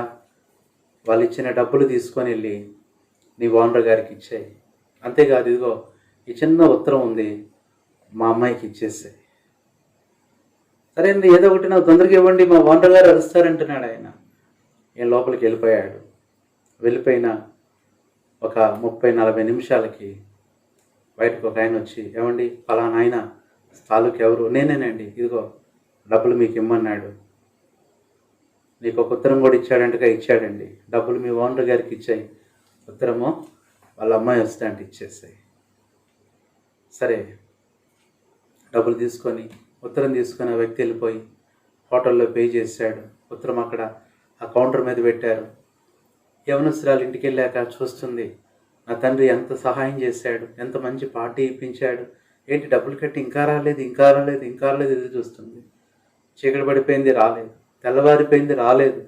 వాళ్ళు ఇచ్చిన డబ్బులు తీసుకొని వెళ్ళి నీ ఓనర్ గారికి ఇచ్చాయి. అంతేకాదు, ఇదిగో ఈ చిన్న ఉత్తరం ఉంది, మా అమ్మాయికి ఇచ్చేసాయి. సరే అండి, ఏదో ఒకటి నాకు తొందరగా ఇవ్వండి, మా ఓనర్ గారు అరుస్తారంటున్నాడు ఆయన. ఈయన లోపలికి వెళ్ళిపోయాడు. వెళ్ళిపోయిన ఒక 30-40 నిమిషాలకి బయటకు ఒక ఆయన వచ్చి, ఏమండి పలానా ఆయన తాలూకు ఎవరు? నేనేనండి, ఇదిగో డబ్బులు మీకు ఇమ్మన్నాడు, నీకు ఒక ఉత్తరం కూడా ఇచ్చాడంటగా. ఇచ్చాడండి, డబ్బులు మీ ఓనర్ గారికి ఇచ్చాయి, ఉత్తరము వాళ్ళ అమ్మాయి వస్తే అంటే ఇచ్చేసాయి. సరే, డబ్బులు తీసుకొని ఉత్తరం తీసుకొని ఆ వ్యక్తి వెళ్ళిపోయి హోటల్లో పే చేశాడు. ఉత్తరం అక్కడ ఆ కౌంటర్ మీద పెట్టారు. యవనస్తురాలు ఇంటికి వెళ్ళాక చూస్తుంది, నా తండ్రి ఎంత సహాయం చేశాడు, ఎంత మంచి పార్టీ ఇప్పించాడు, ఏంటి డబ్బులు కట్టి ఇంకా రాలేదు, ఇంకా రాలేదు, ఇంకా రాలేదు, ఇది చూస్తుంది. చీకటి పడిపోయింది, రాలేదు. తెల్లవారిపోయింది, రాలేదు.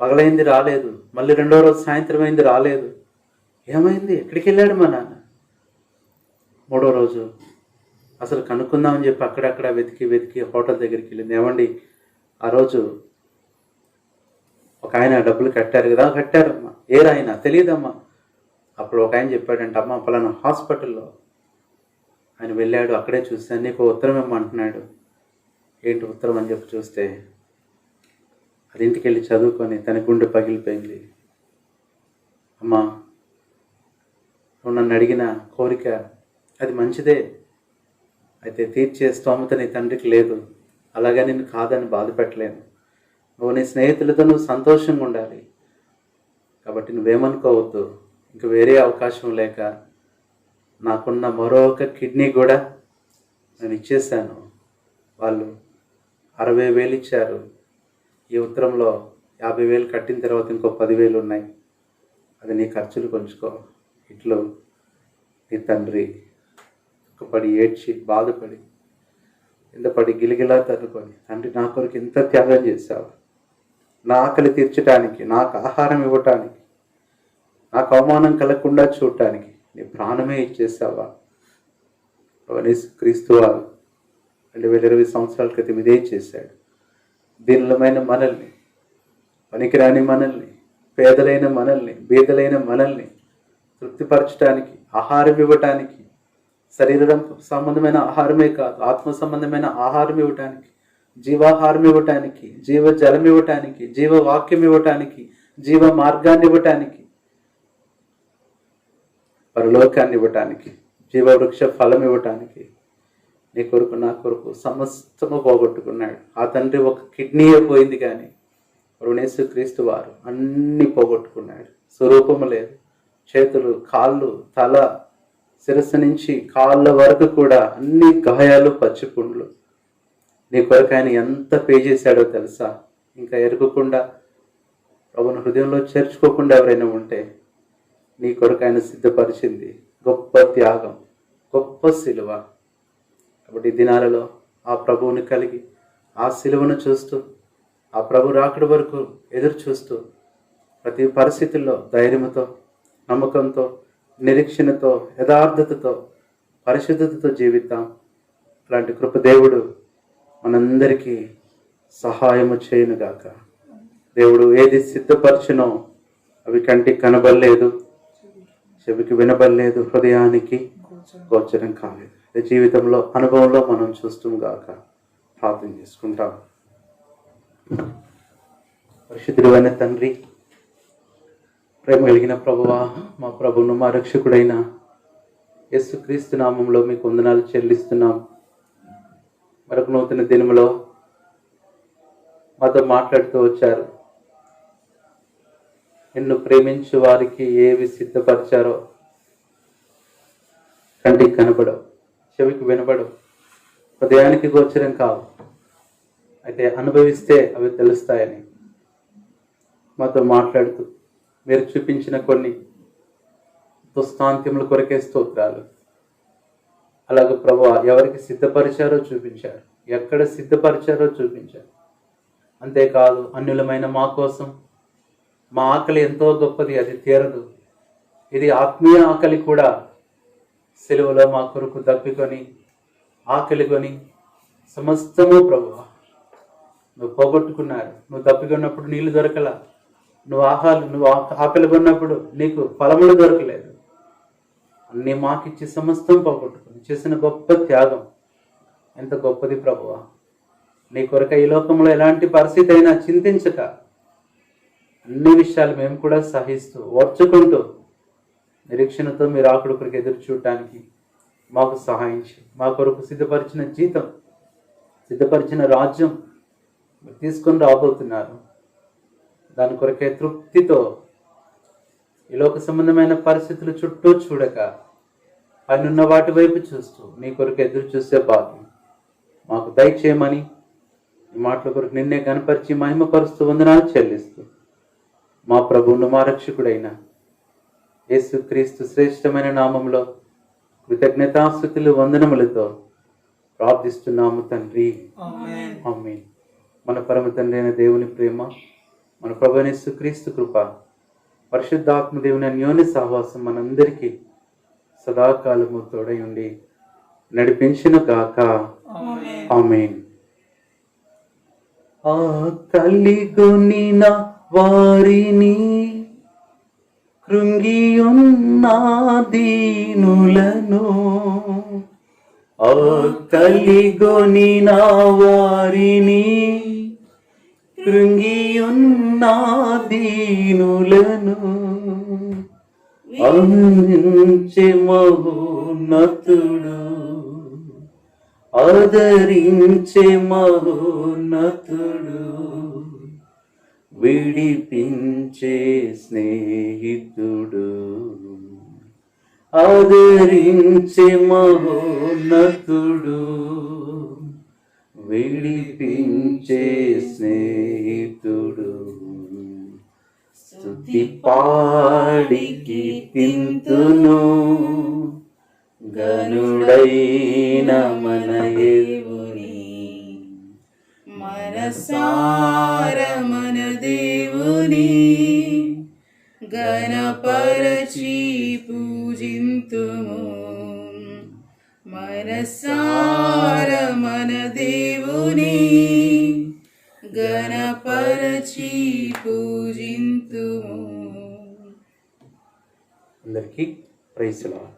పగలైంది, రాలేదు. మళ్ళీ రెండో రోజు సాయంత్రం అయింది, రాలేదు. ఏమైంది, ఎక్కడికి వెళ్ళాడు మా నాన్న? మూడో రోజు అసలు కనుక్కుందామని చెప్పి అక్కడక్కడ వెతికి హోటల్ దగ్గరికి వెళ్ళింది. ఏమండి, ఆ రోజు ఒక ఆయన డబ్బులు కట్టారు కదా. కట్టారమ్మా. ఏరాయన? తెలియదమ్మా. అప్పుడు ఒక ఆయన చెప్పాడంట, అమ్మ పలానా హాస్పిటల్లో ఆయన వెళ్ళాడు, అక్కడే చూస్తాను, నీకు ఉత్తరం ఇమ్మంటున్నాడు. ఏంటి ఉత్తరం అని చెప్పి చూస్తే అది ఇంటికి వెళ్ళి చదువుకొని తన గుండె పగిలిపోయింది. అమ్మా, నువ్వు నన్ను అడిగిన కోరిక అది మంచిదే, అయితే తీర్చే స్తోమత నీ తండ్రికి లేదు. అలాగే నిన్ను కాదని బాధ పెట్టలేను. నువ్వు నీ స్నేహితులతో నువ్వు సంతోషంగా ఉండాలి. కాబట్టి నువ్వేమనుకోవద్దు. ఇంక వేరే అవకాశం లేక నాకున్న మరొక కిడ్నీ కూడా నేను ఇచ్చేసాను. వాళ్ళు 60,000 ఇచ్చారు. ఈ ఉత్తరంలో 50,000 కట్టిన తర్వాత ఇంకో 10,000 ఉన్నాయి. అది నీ ఖర్చులు కొంచుకో. ఇట్లు నీ తండ్రి పడి ఏడ్చి బాధపడి కింద పడి గిలిగిలా తన్నుకొని, తండ్రి నా కొరకు ఇంత త్యాగం చేశావు, నా ఆకలి తీర్చడానికి, నాకు ఆహారం ఇవ్వటానికి, నాకు అవమానం కలగకుండా చూడటానికి నీ ప్రాణమే ఇచ్చేసావా? క్రీస్తు వారు 2020 సంవత్సరాల క్రితం ఇదే చేశాడు. దీనులమైన మనల్ని, పనికిరాని మనల్ని, పేదలైన మనల్ని, బీదలైన మనల్ని తృప్తిపరచడానికి, ఆహారం ఇవ్వటానికి, శరీరం సంబంధమైన ఆహారమే కాదు, ఆత్మ సంబంధమైన ఆహారం ఇవ్వటానికి, జీవాహారం ఇవ్వటానికి, జీవ జలం ఇవ్వటానికి, జీవ వాక్యం ఇవ్వటానికి, జీవ మార్గాన్ని ఇవ్వటానికి, పరలోకాన్ని ఇవ్వటానికి, జీవవృక్ష ఫలం ఇవ్వటానికి నీ కొరకు నా కొరకు సమస్తము పోగొట్టుకున్నాడు. ఆ తండ్రి ఒక కిడ్నీయే పోయింది, కానీ యేసుక్రీస్తు వారు అన్నీ పోగొట్టుకున్నాడు. స్వరూపము లేదు, చేతులు, కాళ్ళు, తల, శిరస్సు నుంచి కాళ్ళ వరకు కూడా అన్ని గాయాలు, పచ్చిపుండ్లు. నీ కొరకు ఆయన ఎంత పే చేశాడో తెలుసా? ఇంకా ఎరగకుండా, ప్రభుని హృదయంలో చేర్చుకోకుండా ఎవరైనా ఉంటే నీ కొరకు ఆయన సిద్ధపరిచింది గొప్ప త్యాగం, గొప్ప సిలువ. కాబట్టి ఈ దినాలలో ఆ ప్రభువుని కలిగి, ఆ సిలువను చూస్తూ, ఆ ప్రభు రాకడి వరకు ఎదురు చూస్తూ, ప్రతి పరిస్థితుల్లో ధైర్యంతో, నమ్మకంతో, నిరీక్షణతో, యథార్థతతో, పరిశుద్ధతతో జీవిద్దాం. అలాంటి కృపదేవుడు మనందరికీ సహాయము చేయునుగాక. దేవుడు ఏది సిద్ధపరచునో అవి కంటికి కనబడలేదు, చెవికి వినబడలేదు, హృదయానికి గోచరం కాలేదు. జీవితంలో, అనుభవంలో మనం చూస్తాం గాక. ప్రార్థన చేసుకుంటాం. పరిశుద్ధుడైన తండ్రి, ప్రేమ కలిగిన ప్రభువా, మా ప్రభువును, మా రక్షకుడైన యేసుక్రీస్తు నామంలో మీకు వందనాలు చెల్లిస్తున్నాం. మరొక నూతన దినములో మాతో మాట్లాడుతూ వచ్చారు. నిన్ను ప్రేమించు వారికి ఏవి సిద్ధపరిచారో కంటికి కనబడవు, చెవికి వినబడవు, హృదయానికి గోచరం కావు, అయితే అనుభవిస్తే అవి తెలుస్తాయని మాతో మాట్లాడుతూ మీరు చూపించిన కొన్ని దుస్తాంత్యముల కొరకే స్తోత్రాలు. అలాగే ప్రభువా, ఎవరికి సిద్ధపరిచారో చూపించారు, ఎక్కడ సిద్ధపరిచారో చూపించారు. అంతేకాదు, అన్యులమైన మా కోసం మా ఆకలి ఎంతో గొప్పది, అది తీరదు. ఇది ఆత్మీయ ఆకలి కూడా. సిలువలో మా కొరకు దప్పికొని, ఆకలి కొని, సమస్తము ప్రభువా నువ్వు పోగొట్టుకున్నారు. నువ్వు తప్పికొన్నప్పుడు నీళ్లు దొరకలా, నువ్వు ఆకలిగా ఉన్నప్పుడు నీకు ఫలములు దొరకలేదు. అన్నీ మాకిచ్చి సమస్తం పోగొట్టుకుని చేసిన గొప్ప త్యాగం ఎంత గొప్పది ప్రభువా. నీ కొరక ఈ లోకంలో ఎలాంటి పరిస్థితి అయినా చింతించక అన్ని విషయాలు మేము కూడా సహిస్తూ ఓర్చుకుంటూ నిరీక్షణతో మీరు ఆకుడు కొరకు ఎదురు చూడటానికి మాకు సహాయించి మా కొరకు సిద్ధపరిచిన జీతం, సిద్ధపరిచిన రాజ్యం మీరు తీసుకొని రాబోతున్నారు. దాని కొరకే తృప్తితో ఈ లోక సంబంధమైన పరిస్థితులు చుట్టూ చూడక పైనున్న వాటి వైపు చూస్తూ నీ కొరకు ఎదురు చూసే భాగ్యం మాకు దయచేయమని ఈ మాటల కొరకు నిన్నే కనపరిచి మహిమపరుస్తూ వందనాలు చెల్లిస్తూ మా ప్రభువును మా రక్షకుడైన యేసుక్రీస్తు శ్రేష్టమైన నామంలో కృతజ్ఞతాస్తుతులు వందనములతో ప్రార్థిస్తున్నాము తండ్రి, ఆమేన్. మన పరమ తండ్రి అయిన దేవుని ప్రేమ, మన ప్రభువైన యేసుక్రీస్తు కృప, పరిశుద్ధాత్మ దేవుని అన్యోన్య సహవాసం మనందరికీ సదాకాలము తోడై ఉండి నడిపించును గాక. ఆమేన్. ఆ కలిగొనిన వారిని, కృంగియున్న దీనులను, ఆ కలిగొనిన వారిని, కృంగియున్న దీనులను అందించే మహోన్నతుడు, ఆదరించే మహోన్నతుడు, విడిపించే స్నేహితుడు, ఆదరించే మహోన్నతుడు, విడిపించే స్నేహితుడు. స్తుతి పాడి కీర్తింతును గనుడైన మన దేవుని, మనసార మన దేవుని గణపరచి పూజింతుము. మనసార మన దేవుని గణపరచి పూజింతుము. అందరికీ ప్రైజ్ ది లార్డ్.